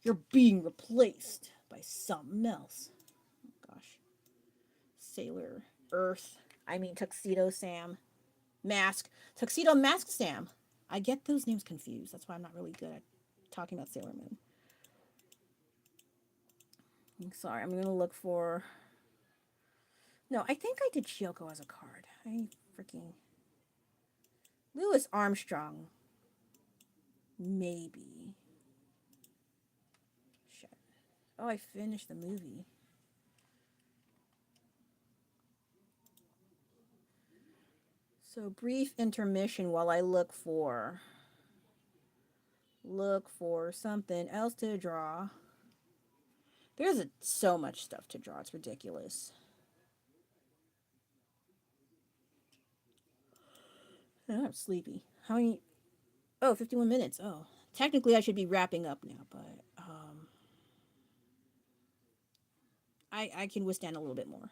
You're being replaced by something else. Oh, gosh. Sailor Earth. I mean, Tuxedo Sam. Mask. Tuxedo Mask Sam. I get those names confused. That's why I'm not really good at talking about Sailor Moon. I'm sorry. I'm going to look for... No, I think I did Chioko as a card. I freaking... Louis Armstrong. Maybe. Shit. Oh, I finished the movie. So brief intermission while I look for something else to draw. There's so much stuff to draw. It's ridiculous. Oh, I'm sleepy. How many? Oh, 51 minutes. Oh, technically I should be wrapping up now, but I can withstand a little bit more.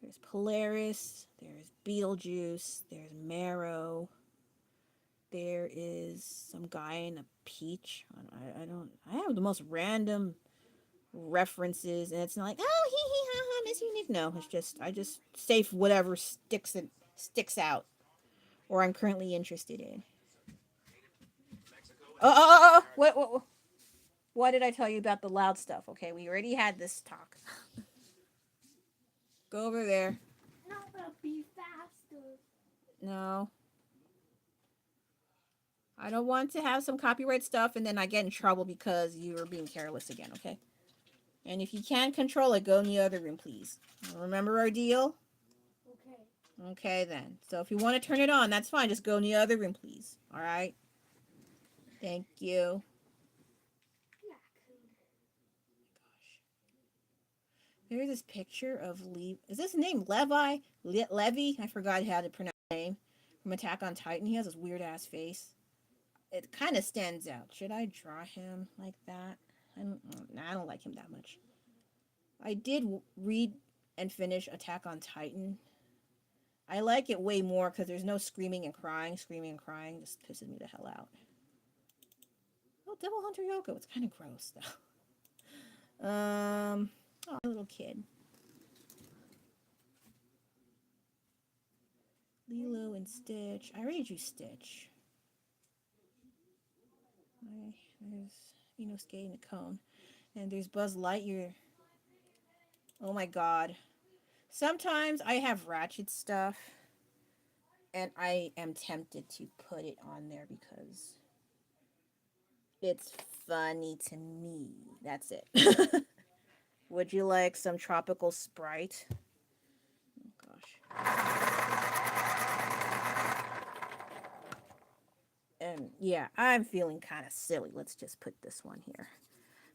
There's Polaris. There's Beetlejuice. There's Marrow. There is some guy in a peach. I have the most random references, and it's not like, oh, hee hee ha ha, Miss Unique. No, it's just I just save whatever sticks out or I'm currently interested in. Oh. What did I tell you about the loud stuff? Okay, we already had this talk. Go over there. No, but be faster. No. I don't want to have some copyright stuff and then I get in trouble because you are being careless again, okay? And if you can't control it, go in the other room, please. Remember our deal? Okay. Okay, then. So if you want to turn it on, that's fine. Just go in the other room, please. All right? Thank you. Yeah. Gosh. There's this picture of Is this name Levi? Levy? I forgot how to pronounce his name. From Attack on Titan. He has this weird ass face. It kind of stands out. Should I draw him like that? I don't like him that much. I did read and finish Attack on Titan. I like it way more because there's no screaming and crying. Screaming and crying just pisses me the hell out. Oh, Devil Hunter Yoko. It's kind of gross though. Oh, little kid. Lilo and Stitch. I already drew Stitch. There's Inosuke and a cone. And there's Buzz Lightyear. Oh my god. Sometimes I have Ratchet stuff. And I am tempted to put it on there because it's funny to me. That's it. Would you like some tropical Sprite? Oh gosh. And yeah, I'm feeling kind of silly. Let's just put this one here.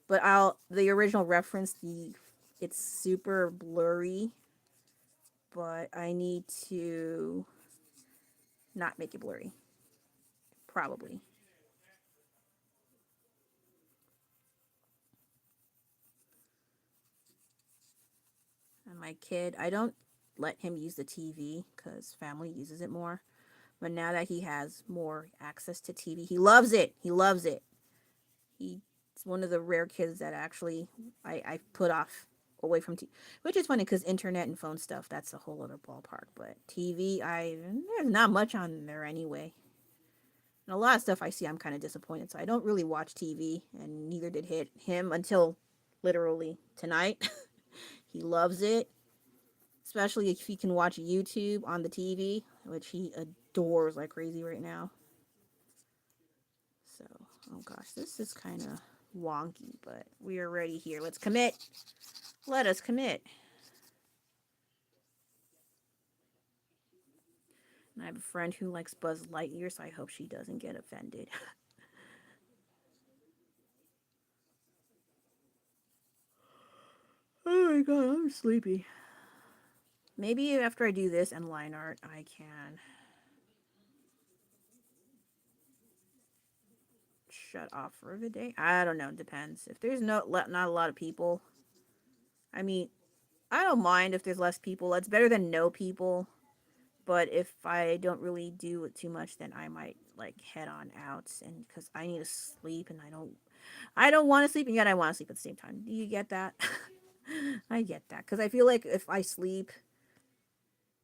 But the original reference, it's super blurry, but I need to not make it blurry. Probably. And my kid, I don't let him use the TV because family uses it more. But now that he has more access to TV, he loves it. He loves it. He's one of the rare kids that actually I put off away from TV, which is funny because internet and phone stuff, that's a whole other ballpark. But TV, there's not much on there anyway. And a lot of stuff I see, I'm kind of disappointed. So I don't really watch TV, and neither did him until literally tonight. He loves it, especially if he can watch YouTube on the TV, which he adores like crazy right now. So, oh gosh, this is kind of wonky, but we are ready here. Let's commit. Let us commit. I have a friend who likes Buzz Lightyear, so I hope she doesn't get offended. Oh my god, I'm sleepy. Maybe after I do this and line art, I can shut off for the day. I don't know. Depends. If there's not a lot of people, I mean, I don't mind if there's less people. It's better than no people. But if I don't really do it too much, then I might like head on out, and because I need to sleep, and I don't want to sleep, and yet I want to sleep at the same time. Do you get that? I get that because I feel like if I sleep,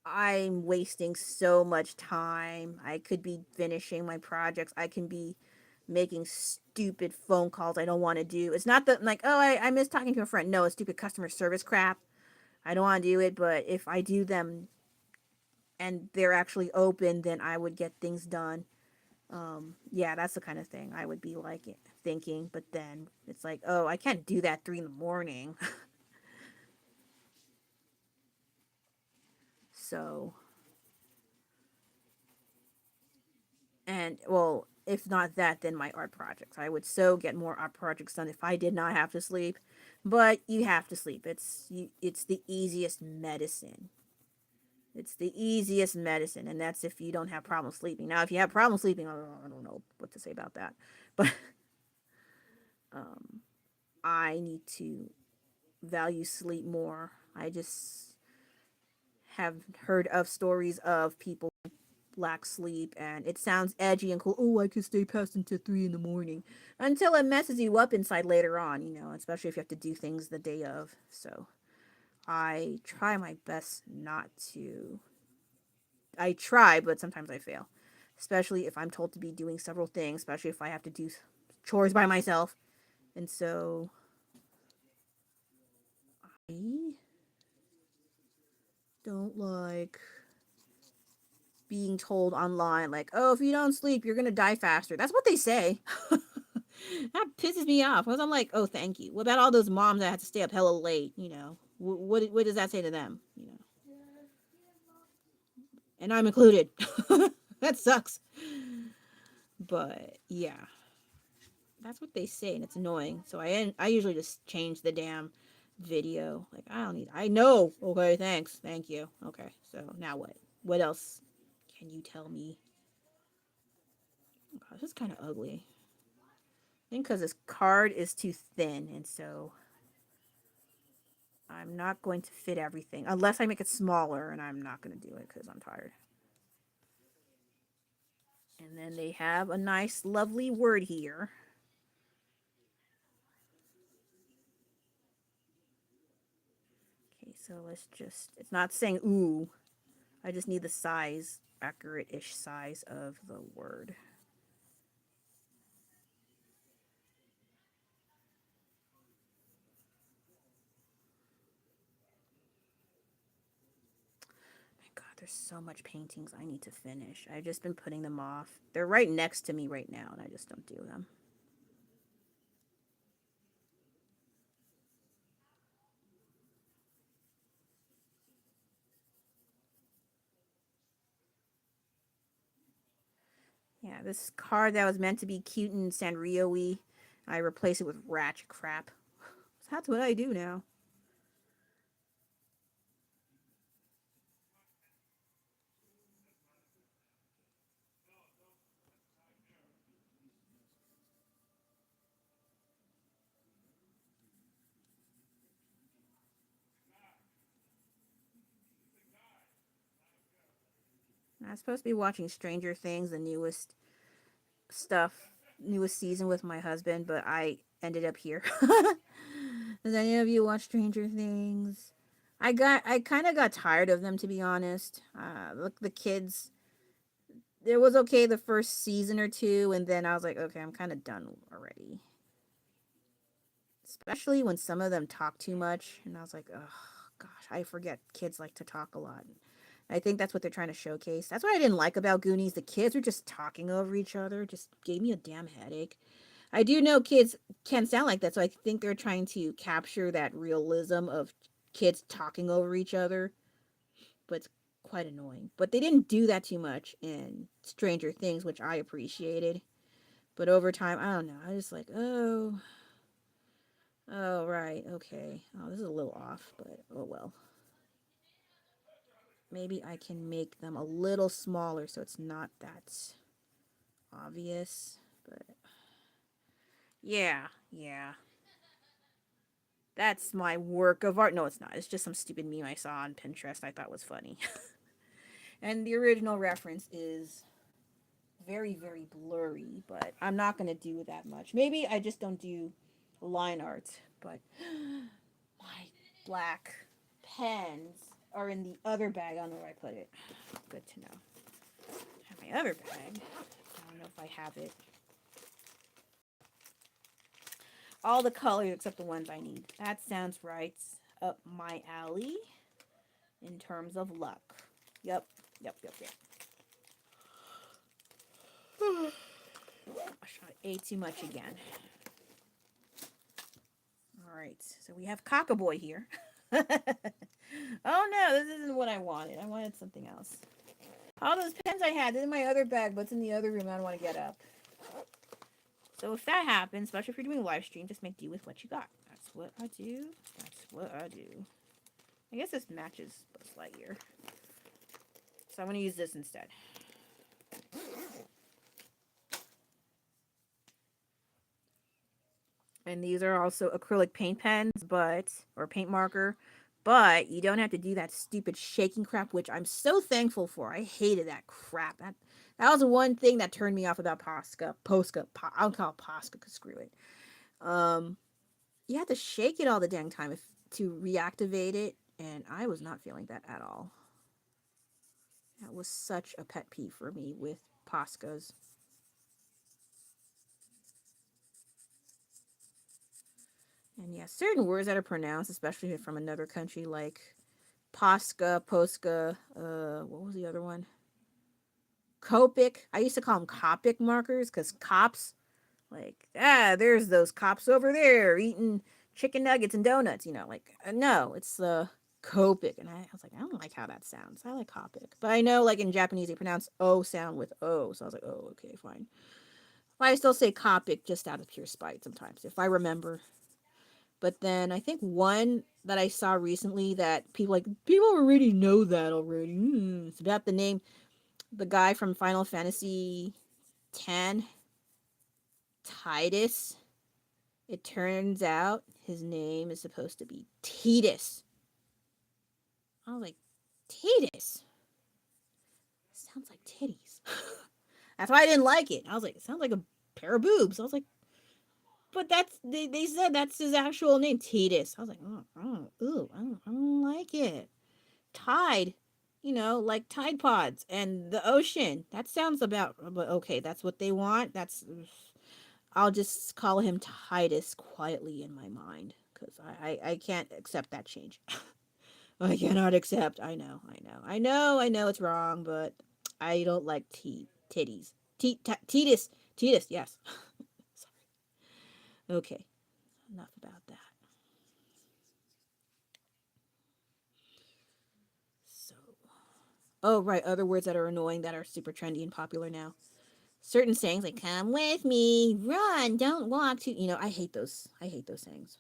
I'm wasting so much time. I could be finishing my projects. I can be making stupid phone calls I don't want to do. It's not that I'm like, oh, I miss talking to a friend. No, it's stupid customer service crap. I don't want to do it, but if I do them and they're actually open, then I would get things done. Yeah, that's the kind of thing I would be like thinking. But then it's like, oh, I can't do that 3 in the morning. So, and well, if not that, then my art projects. I would so get more art projects done if I did not have to sleep. But you have to sleep. It's the easiest medicine. It's the easiest medicine, and that's if you don't have problems sleeping. Now, if you have problems sleeping, I don't know what to say about that. But um, I need to value sleep more. I just have heard of stories of people lack sleep, and it sounds edgy and cool. Oh, I could stay past until 3 in the morning, until it messes you up inside later on. Especially if you have to do things the day of. So I try my best not to. I try, but sometimes I fail, especially if I'm told to be doing several things. Especially if I have to do chores by myself, and so I don't like being told online, like, oh, if you don't sleep, you're gonna die faster. That's what they say. That pisses me off because I'm like, oh, thank you. What about all those moms that had to stay up hella late? What does that say to them? And I'm included. That sucks. But yeah, that's what they say, and it's annoying. So I usually just change the damn video. Like I don't need. I know. Okay, thanks, thank you. Okay, so now what? What else can you tell me? Oh, gosh, this is kind of ugly. I think because this card is too thin, and so I'm not going to fit everything unless I make it smaller, and I'm not going to do it because I'm tired. And then they have a nice, lovely word here. Okay, so it's not saying ooh. I just need the size, accurate-ish size of the word. My God, there's so much paintings I need to finish. I've just been putting them off. They're right next to me right now, and I just don't do them. Yeah, this card that was meant to be cute and Sanrio-y, I replace it with ratchet crap. So that's what I do now. I was supposed to be watching Stranger Things, the newest stuff, newest season with my husband, but I ended up here. Does any of you watch Stranger Things? I kind of got tired of them, to be honest. Look, the kids, it was okay the first season or two, and then I was like, okay, I'm kind of done already. Especially when some of them talk too much, and I was like, oh gosh, I forget kids like to talk a lot. I think that's what they're trying to showcase. That's what I didn't like about Goonies. The kids were just talking over each other. It just gave me a damn headache. I do know kids can sound like that, so I think they're trying to capture that realism of kids talking over each other. But it's quite annoying. But they didn't do that too much in Stranger Things, which I appreciated. But over time, I don't know. I just like, oh, right, okay. Oh, this is a little off, but oh well. Maybe I can make them a little smaller so it's not that obvious. But yeah. That's my work of art. No, it's not. It's just some stupid meme I saw on Pinterest I thought was funny. And the original reference is very, very blurry, but I'm not going to do that much. Maybe I just don't do line art, but my black pens are in the other bag. I don't know where I put it. Good to know. I have my other bag. I don't know if I have it. All the colors except the ones I need. That sounds right up my alley in terms of luck. Yep. I ate too much again. Alright, so we have Cockaboy here. Oh no, this isn't what I wanted. I wanted something else. All those pens I had, they're in my other bag, but it's in the other room. I don't want to get up. So if that happens, especially if you're doing live stream, just make do with what you got. That's what I do. I guess this matches Buzz Lightyear. So I'm going to use this instead. And these are also acrylic paint pens, or paint marker, but you don't have to do that stupid shaking crap, which I'm so thankful for. I hated that crap. That was the one thing that turned me off about Posca. I'll call it Posca, because screw it. You have to shake it all the dang time to reactivate it, and I was not feeling that at all. That was such a pet peeve for me with Poscas. And yeah, certain words that are pronounced, especially from another country, like Posca, Posca, what was the other one? Copic. I used to call them Copic markers, because cops, like, there's those cops over there eating chicken nuggets and donuts, no, it's Copic. And I was like, I don't like how that sounds. I like Copic. But I know, like, in Japanese, they pronounce O sound with O, so I was like, oh, okay, fine. But I still say Copic just out of pure spite sometimes, if I remember. But then I think one that I saw recently that people already know that already. It's about the guy from Final Fantasy X, Titus. It turns out his name is supposed to be Titus. I was like, Titus? Sounds like titties. That's why I didn't like it. I was like, it sounds like a pair of boobs. I was like, but they said that's his actual name, Titus. I was like, I don't like it. Tide, like Tide Pods and the ocean. That sounds about, but okay, that's what they want. I'll just call him Titus quietly in my mind, because I can't accept that change. I cannot accept. I know it's wrong, but I don't like titties. Titus, yes. Sorry. Okay, enough about that. So, oh right, other words that are annoying that are super trendy and popular now. Certain sayings like "come with me," "run," "don't walk to," I hate those. I hate those sayings.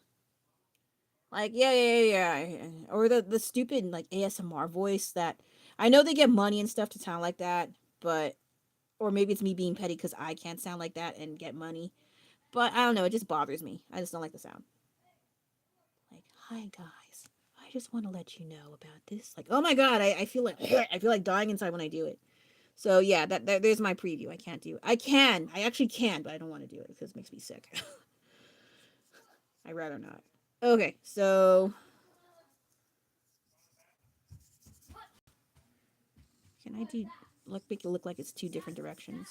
Like, yeah. Or the stupid, like, ASMR voice that I know they get money and stuff to sound like that, but or maybe it's me being petty because I can't sound like that and get money. But I don't know, it just bothers me. I just don't like the sound. Like, hi guys, I just want to let you know about this. Like, oh my god, I feel like I feel like dying inside when I do it. So yeah, that there's my preview. I can't do it. I actually can, but I don't want to do it because it makes me sick. I'd rather not. Okay, so can I make it look like it's two different directions?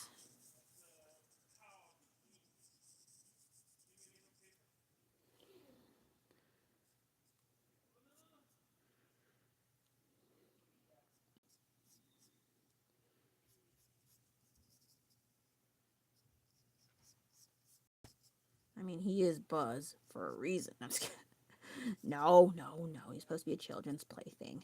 I mean, he is Buzz for a reason. I'm just kidding. No. He's supposed to be a children's plaything.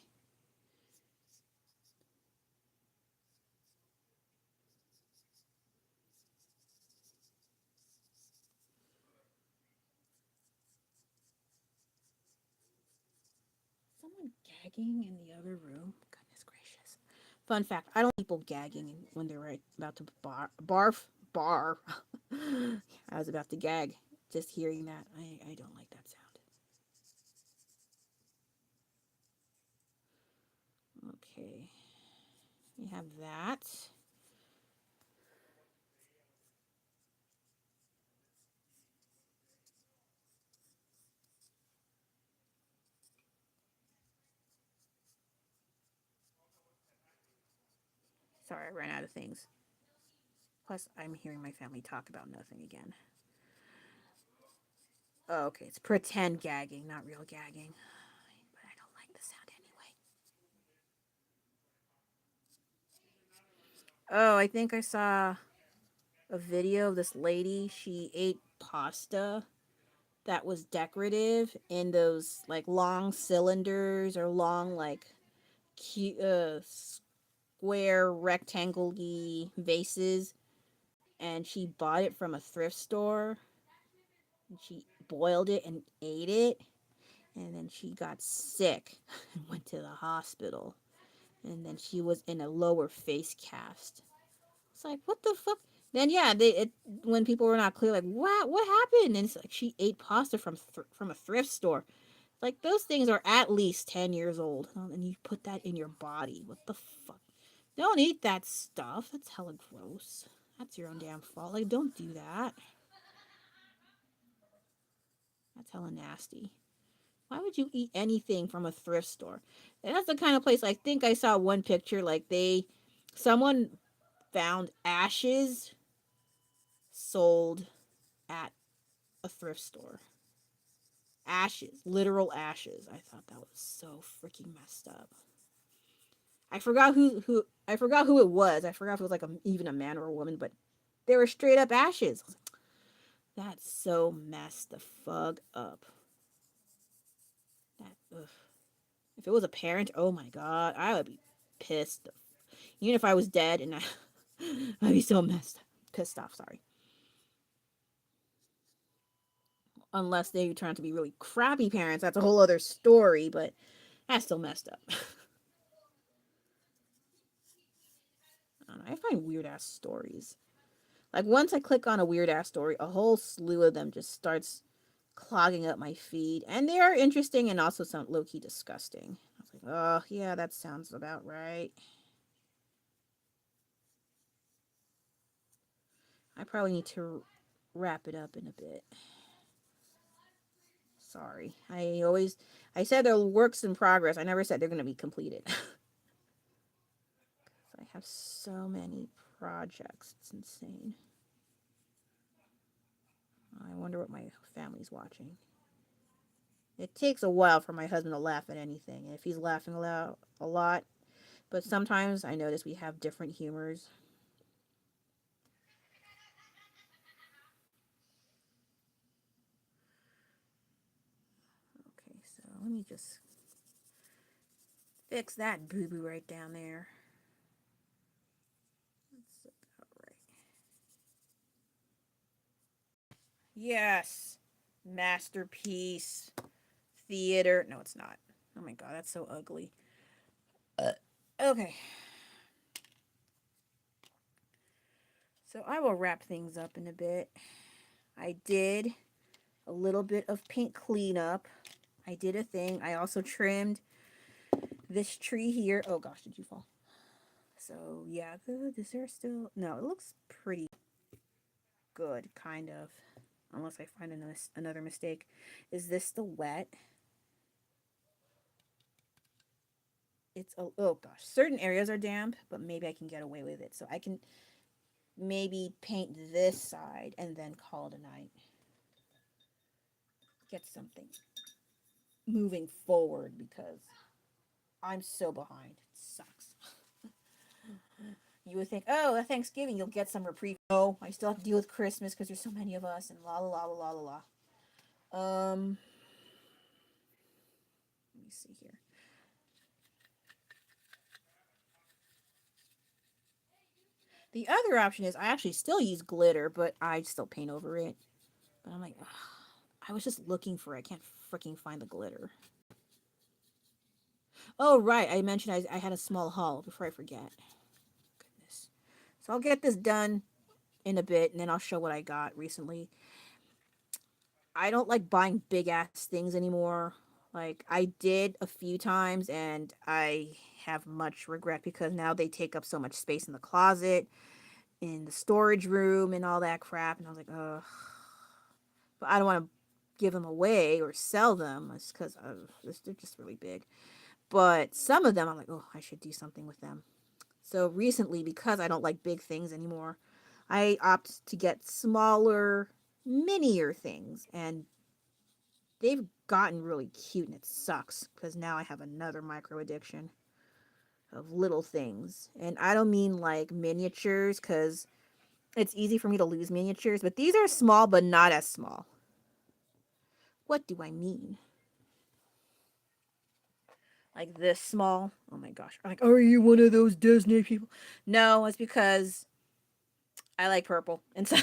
gagging in the other room. Goodness gracious. Fun fact, I don't like people gagging when they're about to bar. I was about to gag. Just hearing that, I don't like that sound. Okay. We have that. Sorry, I ran out of things. Plus, I'm hearing my family talk about nothing again. Oh, okay. It's pretend gagging, not real gagging. But I don't like the sound anyway. Oh, I think I saw a video of this lady. She ate pasta that was decorative in those like long cylinders or long like square rectangle-y vases, and she bought it from a thrift store. And she boiled it and ate it, and then she got sick and went to the hospital, and then she was in a lower face cast. It's like, what the fuck? Then yeah, when people were not clear, like what happened? And it's like she ate pasta from a thrift store. Like those things are at least 10 years old, and you put that in your body. What the fuck? Don't eat that stuff. That's hella gross. That's your own damn fault. Like, don't do that. That's hella nasty. Why would you eat anything from a thrift store? And that's the kind of place I think I saw one picture. Like someone found ashes sold at a thrift store. Ashes, literal ashes. I thought that was so freaking messed up. I forgot who it was. I forgot if it was like even a man or a woman, but they were straight up ashes. That's so messed the fuck up. That ugh. If it was a parent, oh my god, I would be pissed. Even if I was dead, and I'd be so pissed off. Sorry. Unless they turn out to be really crappy parents, that's a whole other story. But that's still messed up. I don't know. I find weird ass stories. Like once I click on a weird ass story, a whole slew of them just starts clogging up my feed, and they are interesting and also some low key disgusting. I was like, oh yeah, that sounds about right. I probably need to wrap it up in a bit. Sorry. I said they're works in progress. I never said they're going to be completed. I have so many projects. It's insane. I wonder what my family's watching. It takes a while for my husband to laugh at anything. And if he's laughing a lot, but sometimes I notice we have different humors. Okay, so let me just fix that boo-boo right down there. That's about right. Yes. Masterpiece. Theater. No, it's not. Oh my god, that's so ugly. Okay. So I will wrap things up in a bit. I did a little bit of paint cleanup. I did a thing. I also trimmed this tree here. Oh gosh, did you fall? So yeah, good. Is there still? No, it looks pretty good, kind of. Unless I find another mistake. Is this still wet? It's oh gosh, certain areas are damp, but maybe I can get away with it. So I can maybe paint this side and then call it a night. Get something moving forward because I'm so behind. It sucks. You would think, oh, at Thanksgiving you'll get some reprieve. No, I still have to deal with Christmas because there's so many of us and la la la la la la. Let me see here. The other option is I actually still use glitter, but I still paint over it. But I'm like, ugh, I was just looking for it. I can't freaking find the glitter. Oh, right. I mentioned I had a small haul before I forget. Goodness. So I'll get this done in a bit, and then I'll show what I got recently. I don't like buying big ass things anymore. Like, I did a few times, and I have much regret because now they take up so much space in the closet, in the storage room, and all that crap. And I was like, ugh. But I don't want to give them away or sell them because they're just really big. But some of them, I'm like, oh, I should do something with them. So recently, because I don't like big things anymore, I opt to get smaller, minier things. And they've gotten really cute, and it sucks because now I have another micro addiction of little things. And I don't mean like miniatures because it's easy for me to lose miniatures, but these are small but not as small. What do I mean? Like this small? Oh my gosh. Like, are you one of those Disney people? No, it's because I like purple. And so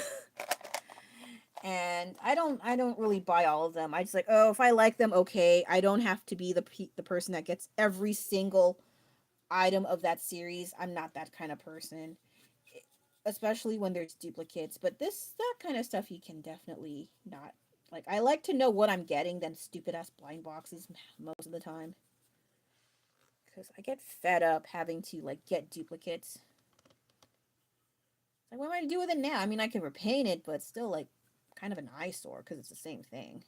and I don't really buy all of them. I just like, oh, if I like them, okay. I don't have to be the person that gets every single item of that series. I'm not that kind of person, especially when there's duplicates. But that kind of stuff you can definitely not like. I like to know what I'm getting than stupid ass blind boxes most of the time because I get fed up having to like get duplicates. Like, what am I gonna do with it now? I mean, I can repaint it, but it's still like kind of an eyesore because it's the same thing.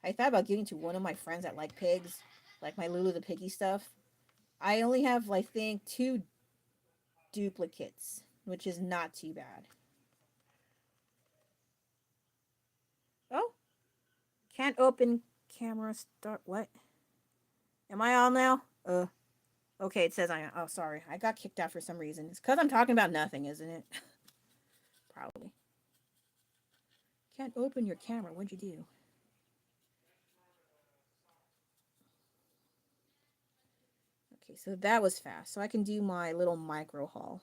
I thought about giving to one of my friends that like pigs, like my Lulu the Piggy stuff. I only have, I think, 2 duplicates, which is not too bad. Oh, can't open camera start. What? Am I on now? Okay, it says I am. Oh, sorry. I got kicked out for some reason. It's because I'm talking about nothing, isn't it? Probably. Can't open your camera. What'd you do? Okay, so that was fast. So I can do my little micro haul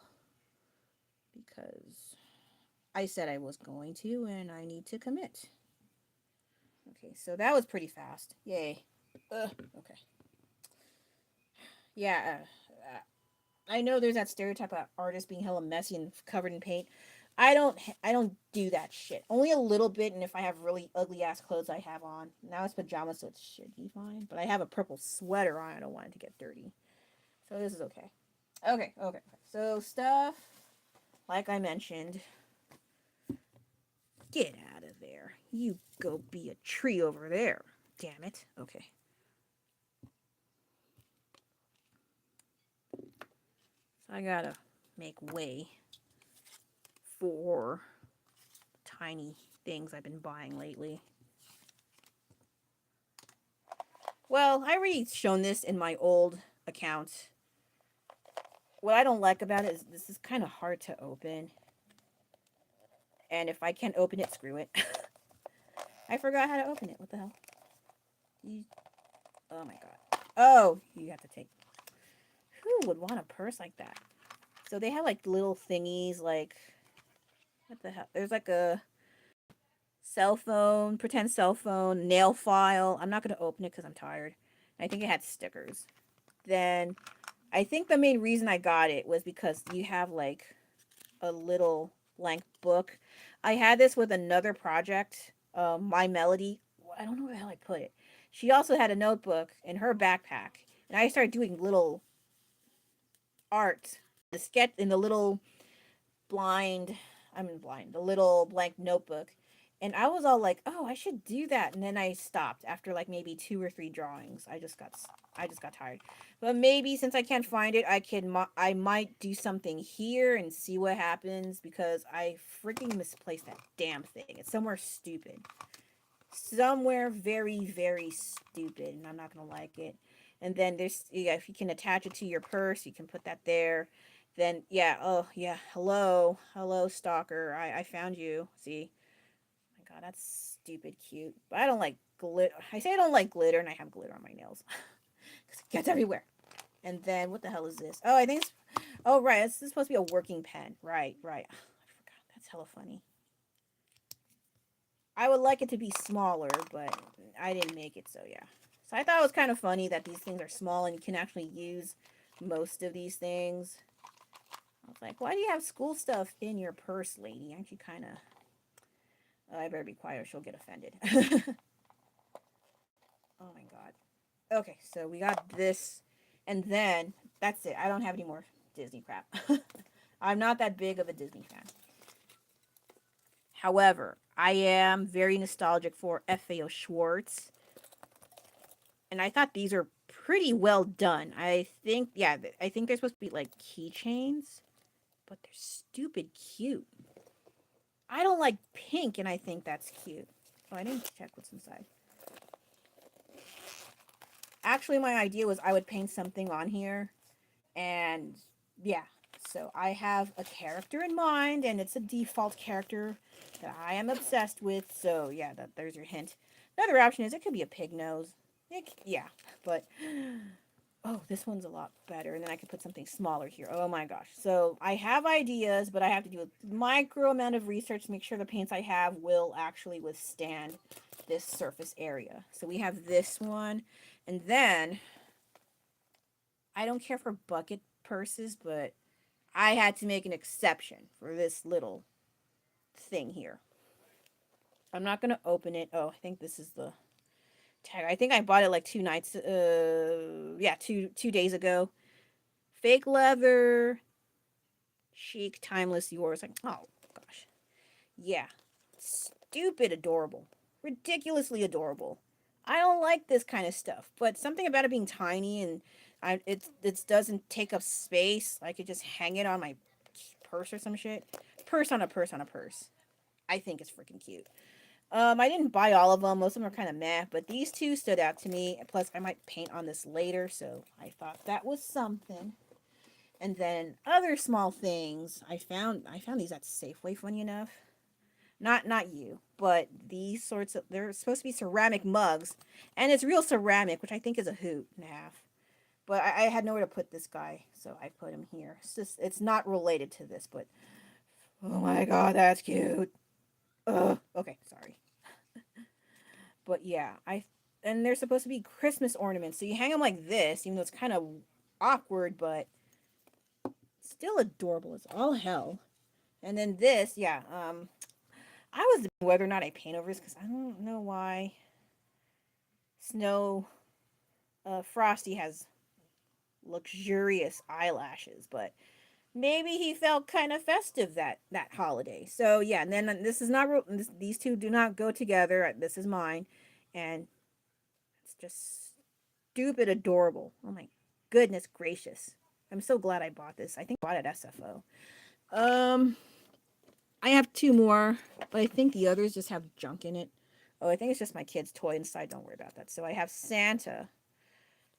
because I said I was going to and I need to commit. Okay, so that was pretty fast. Yay. Okay. Yeah, I know there's that stereotype of artists being hella messy and covered in paint. I don't do that shit. Only a little bit, and if I have really ugly ass clothes I have on. Now it's pajamas, so it should be fine. But I have a purple sweater on. I don't want it to get dirty. So this is okay. Okay. So stuff, like I mentioned, get out of there. You go be a tree over there. Damn it. Okay. So I gotta make way for tiny things I've been buying lately. Well, I already shown this in my old account. What I don't like about it is this is kind of hard to open. And if I can't open it, screw it. I forgot how to open it. What the hell? You, oh my god. Oh, you have to take. Who would want a purse like that? So they have like little thingies like what the hell? There's like a cell phone, pretend cell phone, nail file. I'm not going to open it because I'm tired. I think it had stickers. Then I think the main reason I got it was because you have like a little blank book. I had this with another project, My Melody. I don't know where the hell I put it. She also had a notebook in her backpack, and I started doing little art, the sketch in the little blind, the little blank notebook. And I was all like, "Oh, I should do that." And then I stopped after like maybe 2 or 3 drawings. I just got tired. But maybe since I can't find it, I might do something here and see what happens because I freaking misplaced that damn thing. It's somewhere stupid. Somewhere very very stupid, and I'm not going to like it. And then there's, yeah, if you can attach it to your purse, you can put that there. Then yeah, oh yeah, hello stalker. I found you. See, my god, that's stupid cute. But I don't like glitter. I say I don't like glitter, and I have glitter on my nails because it gets everywhere. And then what the hell is this? Oh, I think it's, oh right, this is supposed to be a working pen. Right. I forgot. That's hella funny. I would like it to be smaller, but I didn't make it, so yeah. So I thought it was kind of funny that these things are small and you can actually use most of these things. I was like, why do you have school stuff in your purse, lady? Aren't you kind of... Oh, I better be quiet or she'll get offended. Oh my god. Okay, so we got this. And then, that's it. I don't have any more Disney crap. I'm not that big of a Disney fan. However, I am very nostalgic for FAO Schwartz. And I thought these are pretty well done. I think, yeah, I think they're supposed to be like keychains. But they're stupid cute. I don't like pink, and I think that's cute. Oh, I didn't check what's inside. Actually, my idea was I would paint something on here. And, yeah. So, I have a character in mind, and it's a default character that I am obsessed with. So, yeah, there's your hint. Another option is it could be a pig nose. Yeah, but... Oh, this one's a lot better. And then I could put something smaller here. Oh my gosh. So I have ideas, but I have to do a micro amount of research to make sure the paints I have will actually withstand this surface area. So we have this one. And then I don't care for bucket purses, but I had to make an exception for this little thing here. I'm not going to open it. Oh, I think this is the tag. I think I bought it like 2 days ago. Fake leather, chic, timeless, yours. Like, oh gosh, yeah, stupid, adorable, ridiculously adorable. I don't like this kind of stuff, but something about it being tiny and it doesn't take up space. I could just hang it on my purse or some shit. Purse on a purse on a purse. I think it's freaking cute. I didn't buy all of them. Most of them are kind of meh, but these two stood out to me. Plus, I might paint on this later, so I thought that was something. And then other small things. I found these at Safeway, funny enough. Not you, but these sorts of, they're supposed to be ceramic mugs, and it's real ceramic, which I think is a hoot and a half. But I had nowhere to put this guy, so I put him here. It's not related to this, but oh my god, that's cute. Ugh. Okay, sorry. But yeah, and they're supposed to be Christmas ornaments, so you hang them like this, even though it's kind of awkward, but still adorable as all hell. And then this, yeah, I was debating whether or not I paint over this because I don't know why Snow Frosty has luxurious eyelashes, but maybe he felt kind of festive that holiday. So yeah, and then this is not these two do not go together. This is mine, and it's just stupid adorable. Oh my goodness gracious! I'm so glad I bought this. I think I bought it at SFO. I have two more, but I think the others just have junk in it. Oh, I think it's just my kid's toy inside. Don't worry about that. So I have Santa,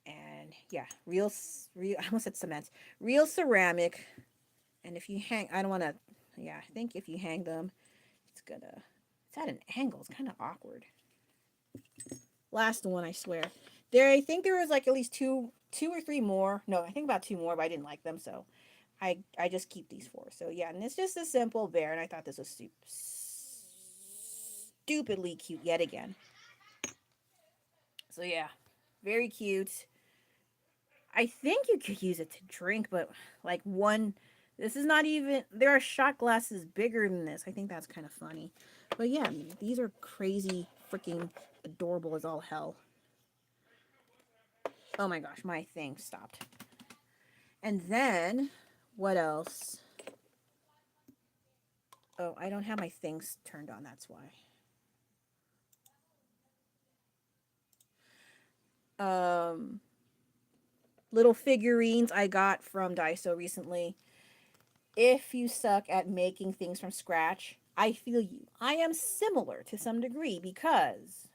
and yeah, real. I almost said cement. Real ceramic, and if you hang, I don't want to. Yeah, I think if you hang them, it's gonna. It's at an angle. It's kind of awkward. Last one, I swear. I think there was like at least two or three more. No, I think about two more, but I didn't like them, so I just keep these four. So yeah, and it's just a simple bear, and I thought this was stupidly cute yet again. So yeah, very cute. I think you could use it to drink, but like one, this is not even. There are shot glasses bigger than this. I think that's kind of funny. But yeah, these are crazy, freaking adorable as all hell. Oh my gosh, my thing stopped. And then, what else? Oh, I don't have my things turned on, that's why. Little figurines I got from Daiso recently. If you suck at making things from scratch, I feel you. I am similar to some degree because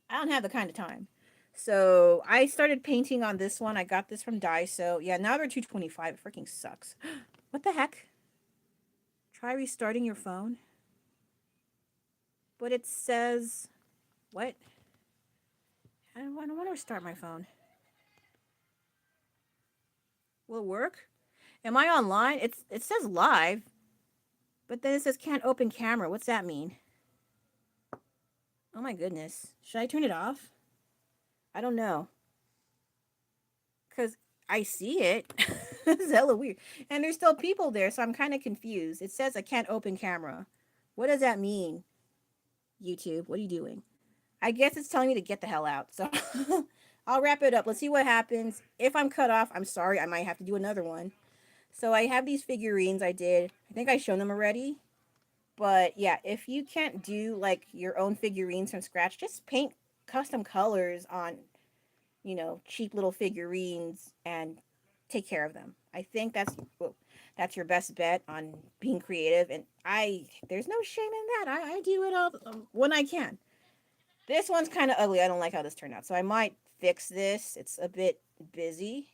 I don't have the kind of time. So I started painting on this one. I got this from Daiso. Yeah, now they're $2.25. It freaking sucks. What the heck? Try restarting your phone. But it says, what? I don't want to restart my phone. Will it work? Am I online? It says live, but then it says can't open camera. What's that mean? Oh my goodness. Should I turn it off? I don't know. Because I see it. It's hella weird. And there's still people there, so I'm kind of confused. It says I can't open camera. What does that mean, YouTube? What are you doing? I guess it's telling me to get the hell out. So I'll wrap it up. Let's see what happens. If I'm cut off, I'm sorry. I might have to do another one. So I have these figurines I did. I think I shown them already. But yeah, if you can't do like your own figurines from scratch, just paint custom colors on, cheap little figurines and take care of them. I think that's your best bet on being creative. And there's no shame in that. I do it all when I can. This one's kind of ugly. I don't like how this turned out. So I might fix this. It's a bit busy.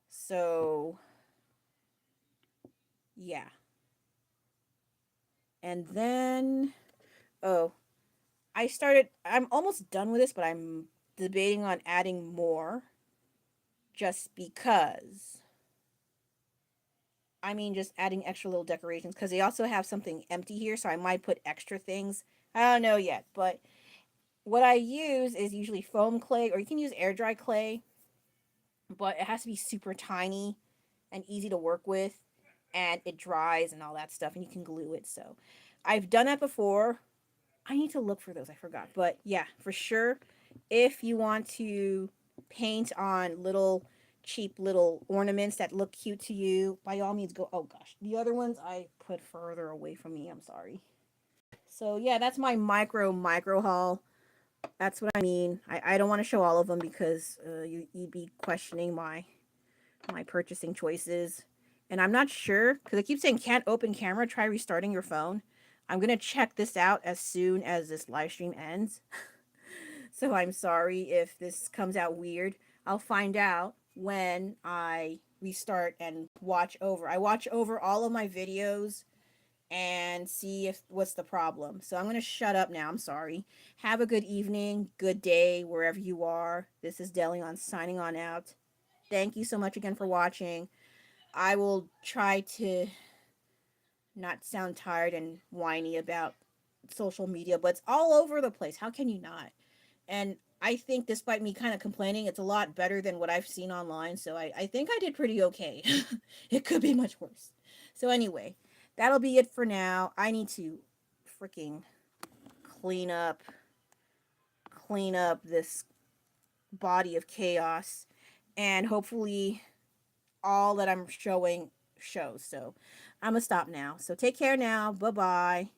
So, yeah. And then, oh, I'm almost done with this, but I'm debating on adding more just because. I mean, just adding extra little decorations because they also have something empty here, so I might put extra things. I don't know yet, but what I use is usually foam clay, or you can use air dry clay, but it has to be super tiny and easy to work with, and it dries and all that stuff, and you can glue it. So I've done that before. I need to look for those. I forgot. But yeah, for sure, if you want to paint on little cheap little ornaments that look cute to you, by all means go. Oh gosh, the other ones I put further away from me. I'm sorry. So yeah, that's my micro haul. That's what I mean. I don't want to show all of them because you'd be questioning my purchasing choices. And I'm not sure because I keep saying can't open camera. Try restarting your phone. I'm gonna check this out as soon as this live stream ends. So I'm sorry if this comes out weird. I'll find out when I restart and watch over. I watch over all of my videos and see if what's the problem. So I'm going to shut up now. I'm sorry. Have a good evening, good day wherever you are. This is Delion signing on out. Thank you so much again for watching. I will try to not sound tired and whiny about social media, but it's all over the place. How can you not? And I think despite me kind of complaining, it's a lot better than what I've seen online. So I think I did pretty okay. It could be much worse. So anyway, that'll be it for now. I need to freaking clean up clean up this body of chaos, and hopefully all that I'm showing shows. So I'm gonna stop now. So take care now. Bye bye.